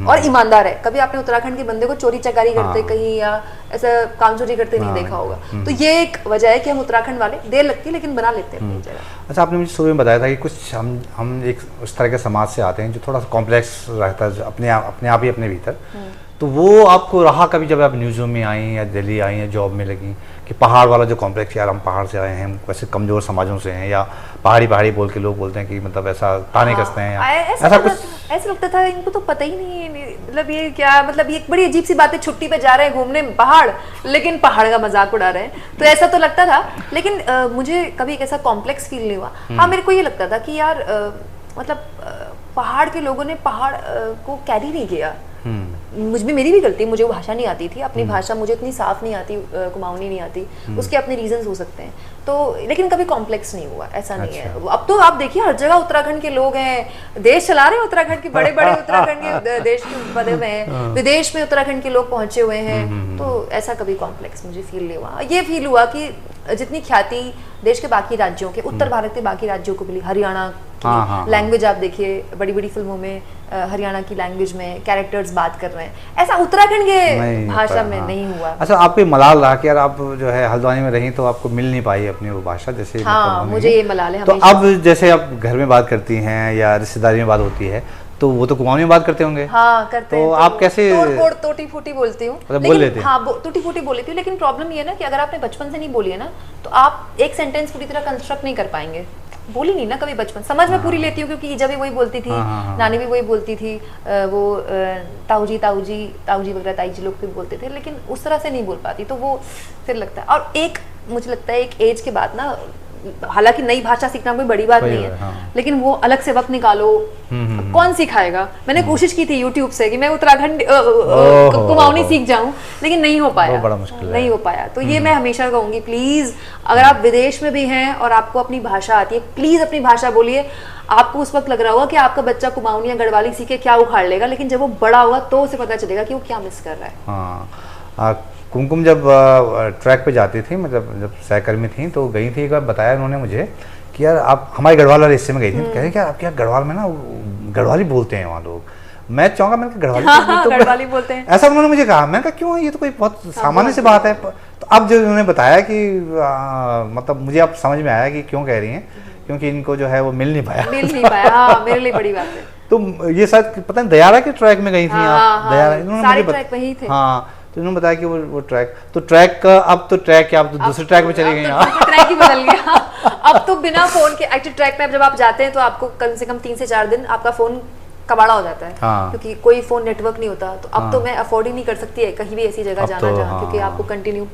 और ईमानदार है। कभी आपने उत्तराखंड के बंदे को चोरी चकारी करते कहीं या ऐसा काम चोरी करते नहीं देखा होगा। तो ये एक वजह है कि हम उत्तराखंड वाले, देर लगती है लेकिन बना लेते हैं अपनी जगह। अच्छा, आपने मुझे शुरू में बताया था कि कुछ हम एक उस तरह के समाज से आते हैं जो थोड़ा सा कॉम्प्लेक्स रहता है अपने आप ही अपने भीतर। तो वो आपको रहा कभी जब आप न्यूज़ रूम में आई या दिल्ली आई या जॉब में लगी, कि पहाड़ वाला जो कॉम्प्लेक्स, यार हम पहाड़ से आए हैं, हम वैसे कमज़ोर समाजों से हैं, या पहाड़ी बोल के लोग बोलते हैं कि मतलब ऐसा ताने कसते हैं, ऐसा कुछ ऐसा लगता था इनको तो पता ही नहीं है, मतलब ये क्या, मतलब ये बड़ी अजीब सी बात है, छुट्टी पे जा रहे हैं घूमने पहाड़, लेकिन पहाड़ का मजाक उड़ा रहे हैं। तो ऐसा तो लगता था, लेकिन मुझे कभी ऐसा कॉम्प्लेक्स फील नहीं हुआ। हाँ, मेरे को ये लगता था कि यार मतलब पहाड़ के लोगों ने पहाड़ को कैरी नहीं किया। मेरी भी गलती, मुझे वो भाषा नहीं आती थी, अपनी भाषा मुझे इतनी साफ नहीं आती, कुमाऊनी नहीं आती, उसके अपने रीजंस हो सकते हैं। तो लेकिन कभी कॉम्प्लेक्स नहीं हुआ, ऐसा नहीं है। अब तो आप देखिए हर जगह उत्तराखंड के लोग हैं, देश चला रहे हैं उत्तराखंड के, बड़े बड़े उत्तराखंड के देश के बने हुए हैं, विदेश में उत्तराखंड के लोग पहुंचे हुए हैं। तो ऐसा कभी कॉम्प्लेक्स मुझे फील नहीं हुआ। ये फील हुआ कि जितनी ख्याति देश के बाकी राज्यों के, उत्तर भारत के बाकी राज्यों को मिली, हरियाणा की लैंग्वेज आप देखिए, बड़ी बड़ी फिल्मों में हरियाणा की लैंग्वेज में कैरेक्टर्स बात कर रहे हैं, ऐसा उत्तराखंड के भाषा में नहीं हुआ। अच्छा, आपको ये मलाल रहा कि यार आप जो है हल्द्वानी में रही तो आपको मिल नहीं पाई अपनी वो भाषा, जैसे हाँ, मुझे ये मलाल है तो हमेशा। अब जैसे आप घर में बात करती हैं या रिश्तेदारी में बात होती है तो वो तो कुमाऊनी में बात करते होंगे। हाँ, करते हैं। तो आप कैसे टोटी फूटी बोलती हूँ, बोल लेते हैं? हाँ, टूटी फूटी बोल लेती हूँ, लेकिन प्रॉब्लम ये है ना कि अगर आपने बचपन से नहीं बोली है ना तो आप एक सेंटेंस पूरी तरह कंस्ट्रक्ट नहीं कर पाएंगे। बोली नहीं ना कभी बचपन, समझ में पूरी लेती हूँ क्योंकि ईजा भी वही बोलती थी, नानी भी वही बोलती थी, वो ताऊजी वगैरह ताई जी लोग भी बोलते थे, लेकिन उस तरह से नहीं बोल पाती, तो वो फिर लगता है। और एक मुझे लगता है एक एज के बाद ना, हालांकि नई भाषा सीखना कोई बड़ी बात नहीं है, हाँ। लेकिन वो अलग से वक्त निकालो, कौन सिखाएगा। मैंने कोशिश की थी यूट्यूब से कि मैं उत्तराखंड कुमाऊनी सीख जाऊं, लेकिन नहीं हो पाया, बड़ा मुश्किल है। नहीं हो पाया। तो ये मैं हमेशा कहूंगी, प्लीज अगर आप विदेश में भी हैं और आपको अपनी भाषा आती है, प्लीज अपनी भाषा बोलिए। आपको उस वक्त लग रहा होगा कि आपका बच्चा कुमाऊनी या गढ़वाली सीखे क्या उखाड़ लेगा, लेकिन जब वो बड़ा होगा तो उसे पता चलेगा कि वो क्या मिस कर रहा है। हाँ, कुमकुम जब ट्रैक पे जाती थी, मतलब जब सहकर्मी थी तो गई थी, एक बार बताया उन्होंने मुझे कि यार आप हमारे गढ़वाल वाले हिस्से में गई थी, तो कह रहे कि यार आपके यहाँ गढ़वाल में ना गढ़वाली बोलते हैं वहाँ लोग। मैं चाहूँगा, मैंने कहा गढ़वाली, तो गढ़वाली बोलते हैं, ऐसा उन्होंने मुझे कहा। मैंने कहा क्यों, ये तो कोई बहुत सामान्य सी बात है। तो अब जो उन्होंने बताया कि मतलब मुझे अब समझ में आया कि क्यों कह रही हैं, क्योंकि इनको जो है वो मिल नहीं पाया। हाँ, मेरे लिए बड़ी बात है। तो ये शायद पता नहीं दयारा के ट्रैक में गई थी आप? दयारा इन्होंने सारे ट्रैक वही थे। हाँ, तो इन्होंने बताया कि वो ट्रैक, तो ट्रैक का अब तो ट्रैक क्या, आप तो दूसरे ट्रैक में चली गई। ट्रैक ही बदल गया। अब तो बिना फोन के एक्चुअली ट्रैक पे जब आप जाते हैं तो आपको कम से कम 3 से 4 दिन आपका फोन कबाड़ा हो जाता है। हाँ। क्योंकि कोई फोन नेटवर्क नहीं होता। तो अब तो मैं अफोर्ड ही नहीं कर सकती है कहीं भी ऐसी जगह जाना जहाँ, क्योंकि आपको कंटिन्यू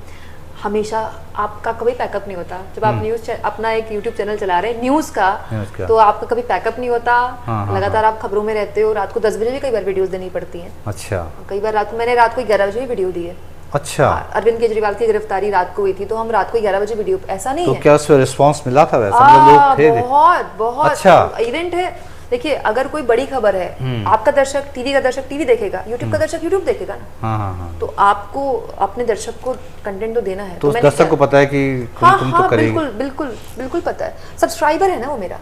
हमेशा आपका कभी पैकअप नहीं होता। जब आप न्यूज अपना एक यूट्यूब चैनल चला रहे हैं न्यूज का, तो आपका कभी पैकअप नहीं होता। लगातार आप खबरों में रहते हो। रात को 10 बजे भी कई बार वीडियोस देनी पड़ती हैं। अच्छा। कई बार मैंने रात को 11 बजे भी वीडियो दी है। अच्छा। अरविंद केजरीवाल की गिरफ्तारी रात को हुई थी, तो हम रात को 11 बजे वीडियो, ऐसा नहीं तो है। क्या उसमें रिस्पांस मिला था वैसा? मतलब लोग थे? बहुत अच्छा इवेंट है। देखिए, अगर कोई बड़ी खबर है, आपका दर्शक टीवी देखेगा, यूट्यूब का दर्शक यूट्यूब देखेगा ना। हाँ। तो आपको अपने दर्शक को कंटेंट तो देना है। तो उस दर्शक को पता है कि तुम तो करेगी। बिल्कुल पता है। सब्सक्राइबर है ना वो मेरा।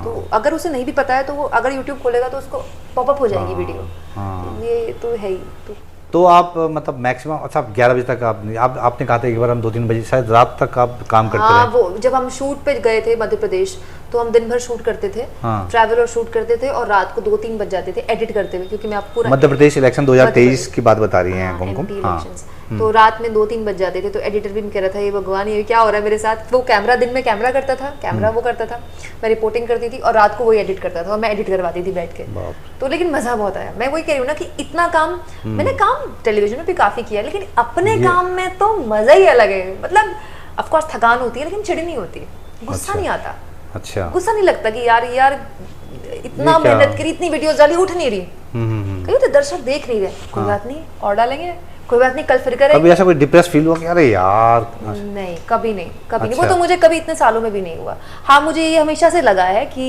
तो अगर उसे नहीं भी पता है तो वो अगर यूट्यूब खोलेगा तो उसको पॉपअप हो जाएगी वीडियो। ये तो है ही। तो आप मतलब मैक्सिमम, अच्छा 11 बजे तक आपने कहा था एक बार हम 2-3 बजे शायद रात तक आप काम करते रहे। वो जब हम शूट पे गए थे मध्य प्रदेश, तो हम दिन भर शूट करते थे, ट्रैवल और शूट करते थे, और रात को 2-3 बज जाते थे एडिट करते हुए, क्योंकि मैं आपको पूरा मध्य प्रदेश इलेक्शन 2023 की बात बता रही हैं कुमकुम। तो रात में 2-3 बज जाते थे। तो एडिटर भी कह रहा था ये भगवान ये क्या हो रहा है मेरे साथ। वो कैमरा दिन में कैमरा करता था, वो करता था, मैं रिपोर्टिंग करती थी, और रात को वही एडिट करता था, और मैं एडिट करवाती थी बैठ के। तो लेकिन मजा बहुत आया। मैं वही कह रही हूँ ना कि इतना काम मैंने काम टेलीविजन में भी काफी किया, लेकिन अपने काम में तो मजा ही अलग है। मतलब ऑफ कोर्स थकान होती है, लेकिन चिढ़ नहीं होती, गुस्सा नहीं आता। अच्छा, गुस्सा नहीं लगता कि यार इतना मेहनत करी, इतनी वीडियोस डाली, उठ नहीं रही, कहीं तो दर्शक देख नहीं रहे, कोई बात नहीं और डालेंगे, कोई बात नहीं, कल फिर करेंगे। कभी ऐसा कोई डिप्रेस फील हुआ कि अरे यार? नहीं, कभी नहीं। वो तो मुझे कभी इतने सालों में भी नहीं हुआ। हाँ, मुझे ये हमेशा से लगा है कि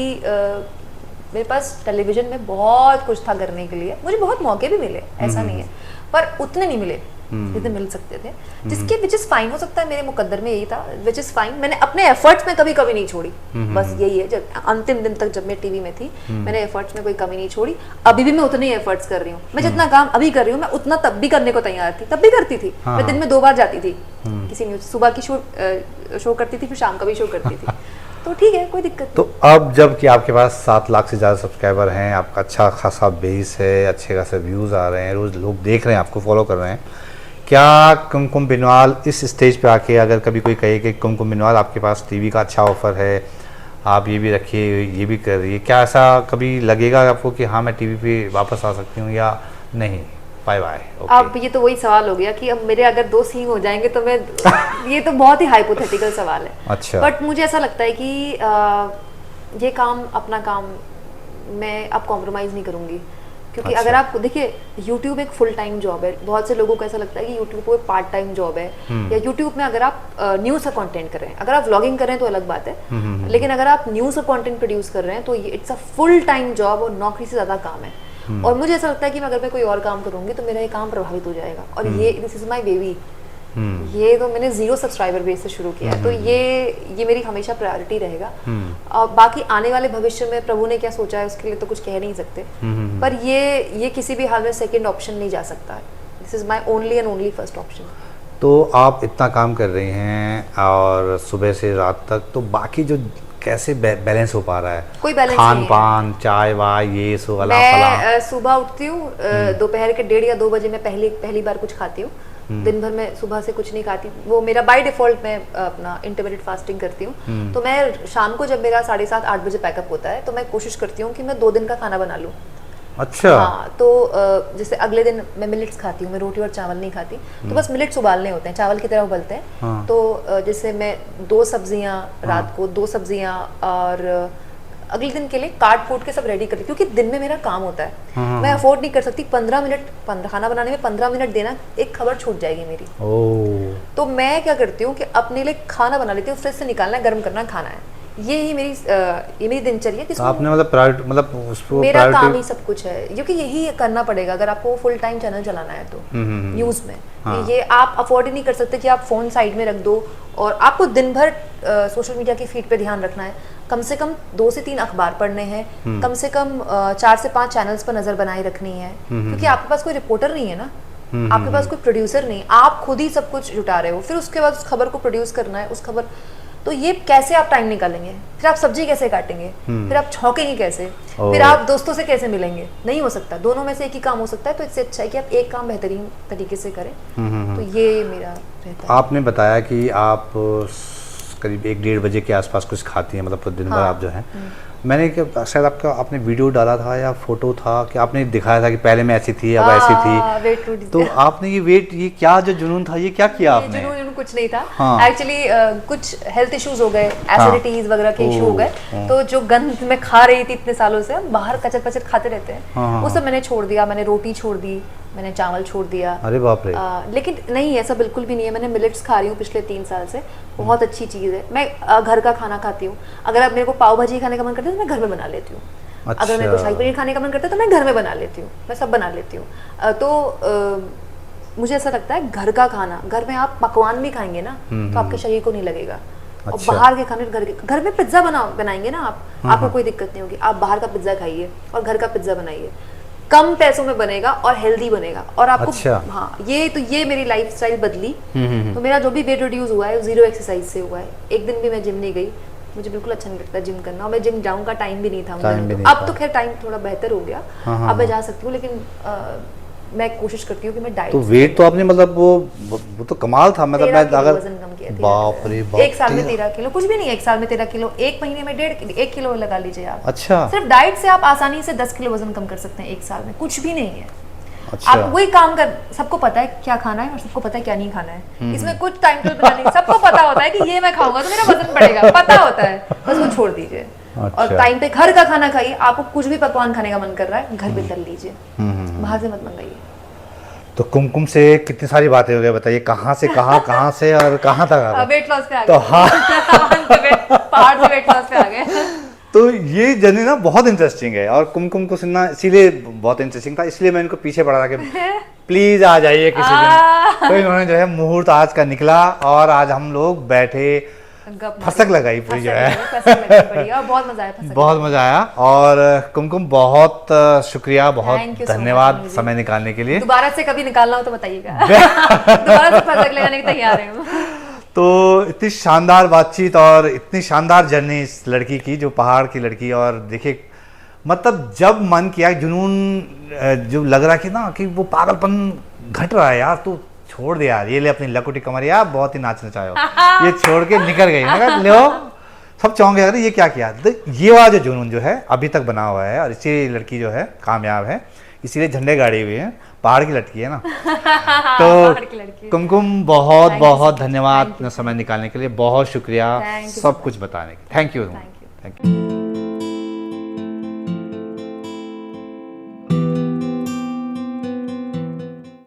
मेरे पास टेलीविजन में बहुत कुछ था करने के लिए, मुझे बहुत मौके भी मिले, ऐसा नहीं है, पर उतने नहीं मिले जितने मिल सकते थे, जिसके विच इज फाइन। हो सकता है मेरे मुकद्दर में यही था, विच इज फाइन। मैंने अपने एफर्ट्स में कभी नहीं छोड़ी, बस यही है। जब अंतिम दिन तक जब मैं टीवी में थी, मैंने एफर्ट्स में कोई कमी नहीं छोड़ी। अभी भी मैं उतने ही एफर्ट्स कर रही हूँ। मैं जितना काम अभी कर रही हूँ, मैं उतना तब भी करने को तैयार थी, तब भी करती थी। मैं दिन में 2 बार जाती थी किसी न्यूज, सुबह की शो करती थी, फिर शाम का भी शो करती थी। तो ठीक है, कोई दिक्कत नहीं। तो अब जब कि आपके पास 7 लाख से ज़्यादा सब्सक्राइबर हैं, आपका अच्छा खासा बेस है, अच्छे खासे व्यूज़ आ रहे हैं, रोज़ लोग देख रहे हैं, आपको फॉलो कर रहे हैं, क्या कुमकुम बिनवाल इस स्टेज पे आके अगर कभी कोई कहे कि कुमकुम बिनवाल आपके पास टीवी का अच्छा ऑफर है, आप ये भी रखिए, ये भी कर रही है, क्या ऐसा कभी लगेगा आपको कि हाँ मैं टीवी पे वापस आ सकती हूँ, या नहीं बाय बाय? अब ये तो वही सवाल हो गया कि अब मेरे अगर 2 सींग हो जाएंगे तो मैं ये तो बहुत ही हाइपोथेटिकल सवाल है। अच्छा। बट मुझे ऐसा लगता है कि ये काम, अपना काम मैं अब कॉम्प्रोमाइज़ नहीं करूँगी, क्योंकि अगर आप देखिए, YouTube एक फुल टाइम जॉब है। बहुत से लोगों को ऐसा लगता है कि YouTube को एक पार्ट टाइम जॉब है, या YouTube में अगर आप न्यूज़ का कंटेंट कर रहे हैं, अगर आप व्लॉगिंग कर रहे हैं तो अलग बात है, लेकिन अगर आप न्यूज़ का कंटेंट प्रोड्यूस कर रहे हैं तो it's a full time job, और नौकरी से ज़्यादा काम है। और मुझे ऐसा लगता है कि अगर मैं कोई और काम करूँगी तो मेरा ये काम प्रभावित हो जाएगा, और ये दिस इज़ माई बेबी, ये तो मैंने 0 सब्सक्राइबर बेस से शुरू किया है, तो ये मेरी हमेशा प्रायोरिटी रहेगा। और बाकी आने वाले भविष्य में प्रभु ने क्या सोचा है उसके लिए तो कुछ कह नहीं सकते, पर ये किसी भी हाल में सेकंड ऑप्शन नहीं जा सकता है। This is my only and only first option. तो आप इतना काम कर रही हैं और सुबह से रात तक, तो बाकी जो कैसे बैलेंस हो पा रहा है? कोई बैलेंस खान नहीं पान, चाय वाय, ये सो वाला मैं सुबह उठती हूँ, दोपहर के 1:30 या 2 बजे मैं पहली बार कुछ खाती हूँ। दिन भर में सुबह से कुछ नहीं खाती, वो मेरा बाय डिफॉल्ट मैं अपना इंटरमिटेंट फास्टिंग करती हूँ। तो मैं शाम को जब मेरा 7:30-8 बजे पैकअप होता है तो मैं कोशिश करती हूँ कि मैं 2 दिन का खाना बना लूँ। अच्छा। हाँ, तो जैसे अगले दिन मैं मिलेट्स खाती हूँ, मैं रोटी और चावल नहीं खाती, तो बस मिलेट्स उबालने होते हैं, चावल की तरह उबलते हैं। हाँ। तो जैसे मैं 2 सब्जियाँ रात को 2 सब्जियाँ और अगले दिन के लिए काट कूट के सब रेडी करती हूँ, क्योंकि दिन में मेरा काम होता है। मैं अफोर्ड नहीं कर सकती 15 मिनट खाना बनाने में 15 मिनट देना, एक खबर छूट जाएगी मेरी। तो मैं क्या करती हूँ कि अपने लिए खाना बना लेती हूँ, फ्रिज से निकालना है, गर्म करना, खाना है। ये मेरी दिनचर्या है। आपने मतलब प्रायोरिटी, मतलब उसको मेरा काम ही सब कुछ है, क्योंकि यही करना पड़ेगा अगर आपको फुल टाइम चैनल चलाना है तो न्यूज़ में। हाँ। ये आप अफोर्ड ही नहीं कर सकते कि आप फोन साइड में रख दो और आपको दिन भर सोशल मीडिया की फीड पे ध्यान रखना है। कम से कम 2 से 3 अखबार पढ़ने हैं, कम से कम 4 से 5 चैनल्स पर नजर बनाए रखनी है, क्योंकि आपके पास कोई रिपोर्टर नहीं है ना, आपके पास कोई प्रोड्यूसर नहीं, आप खुद ही सब कुछ जुटा रहे हो। फिर उसके बाद उस खबर को प्रोड्यूस करना है, उस खबर, तो ये कैसे आप टाइम निकालेंगे? फिर आप सब्जी कैसे काटेंगे? फिर आप छौकेंगे कैसे? फिर आप दोस्तों से कैसे मिलेंगे? नहीं हो सकता, दोनों में से एक ही काम हो सकता है। तो इससे अच्छा है कि आप एक काम बेहतरीन तरीके से करें। तो ये मेरा रहता है। आपने बताया कि आप करीब 1-1:30 बजे के आसपास कुछ खाती हैं, मतलब दिन भर आप जो है, मैंने शायद आपने वीडियो डाला था या फोटो था कि आपने दिखाया था कि पहले मैं ऐसी थी अब ऐसी थी, तो आपने ये क्या जो जुनून था, ये क्या किया आपने? जुनून कुछ नहीं था एक्चुअली। कुछ हेल्थ इश्यूज हो गए, एसिडिटीज वगैरह के इशू हो गए, तो जो गंद मैं खा रही थी इतने सालों से, बाहर कचर पचर खाते रहते हैं, वो सब मैंने छोड़ दिया। मैंने रोटी छोड़ दी, मैंने चावल छोड़ दिया। अरे बाप रे। लेकिन नहीं, ऐसा बिल्कुल भी नहीं है। मैंने मिलेट्स खा रही हूँ पिछले 3 साल से, बहुत अच्छी चीज़ है। मैं घर का खाना खाती हूँ। अगर अब मेरे को पाव भाजी खाने का मन करता है तो मैं घर में बना लेती हूँ। अच्छा। अगर मेरे को शाही पनीर खाने का मन करता है तो मैं घर में बना लेती हूँ, मैं सब बना लेती हूँ। तो मुझे ऐसा लगता है घर का खाना, घर में आप पकवान भी खाएंगे ना तो आपके शरीर को नहीं लगेगा। अच्छा। और बाहर के खाने, घर में पिज्जा बनाएंगे ना आपको कोई दिक्कत नहीं होगी। आप बाहर का पिज्जा खाइए और घर का पिज्जा बनाइए, कम पैसों में बनेगा और हेल्दी बनेगा। और आपको अच्छा। हाँ, ये मेरी लाइफस्टाइल बदली। तो मेरा जो भी वेट रिड्यूस हुआ है 0 एक्सरसाइज से हुआ है। एक दिन भी मैं जिम नहीं गई, मुझे बिल्कुल अच्छा नहीं लगता जिम करना, और मैं जिम जाऊंगा, टाइम भी नहीं था मुझे। अब तो खैर टाइम थोड़ा बेहतर हो गया, अब मैं जा सकती हूँ, लेकिन मैं कोशिश करती हूँ कि मैं डाइट। तो वेट तो आपने मतलब वो तो कमाल था, मतलब मैं अगर वजन कम किया, बाप रे बाप, 1 साल में 13 किलो, कुछ भी नहीं, 1 साल में 13 किलो, 1 महीने में 1 किलो लगा लीजिए आप। अच्छा। सिर्फ डाइट से आप आसानी से 10 किलो वजन कम कर सकते हैं 1 साल में, कुछ भी नहीं है। अच्छा। आप वही काम कर, सबको पता है क्या खाना है और सबको पता है क्या नहीं खाना है, इसमें कुछ टाइम टेबल नहीं, सबको पता होता है कि ये मैं खाऊंगा तो मेरा वजन बढ़ेगा, पता होता है, बस वो छोड़ दीजिए। और टाइम पे घर का खाना खाइए। आपको कुछ भी पकवान खाने का मन कर रहा है, घर पे कर लीजिए, बाहर से मत मंगाइए। तो कुमकुम से कितनी सारी बातें हो गई, बताइए कहाँ से कहाँ से और कहाँ तक? वेट लॉस पे आ तो गए। हाँ पहाड़ से वेट लॉस पे आ गए। तो ये जर्नी ना बहुत इंटरेस्टिंग है, और कुमकुम को सुनना इसीलिए बहुत इंटरेस्टिंग था, इसलिए मैं इनको पीछे पड़ा था कि प्लीज आ जाइए किसी दिन। तो इन्होंने जो है मुहूर्त आज का निकला और आज हम लोग बैठे, फसक लगाई पूरी जो है, बहुत मजा आया, बहुत मजा आया। और कुमकुम बहुत शुक्रिया, बहुत धन्यवाद समय निकालने के लिए। दोबारा से कभी निकालना हो तो बताइएगा। दोबारा से फसक लगाने के तैयार हूँ। तो इतनी शानदार बातचीत और इतनी शानदार जर्नी इस लड़की की, जो पहाड़ की लड़की, और देखिए मतलब जब मन किया, जुनून जो लग रहा कि ना कि वो पागलपन घट रहा है यार, तो छोड़ दे यार, ये ले अपनी लकुटी कमर, यार बहुत ही नाचना चाहो, ये छोड़ के निकल गई। मैं ले सब चाहोगे अरे ये क्या किया। तो ये वाला जो जुनून जो है अभी तक बना हुआ है, और इसी लड़की जो है कामयाब है, इसीलिए झंडे गाड़े हुए हैं, पहाड़ की लड़की है ना। तो कुमकुम बहुत बहुत धन्यवाद समय निकालने के लिए, बहुत शुक्रिया सब कुछ बताने के। Thank you.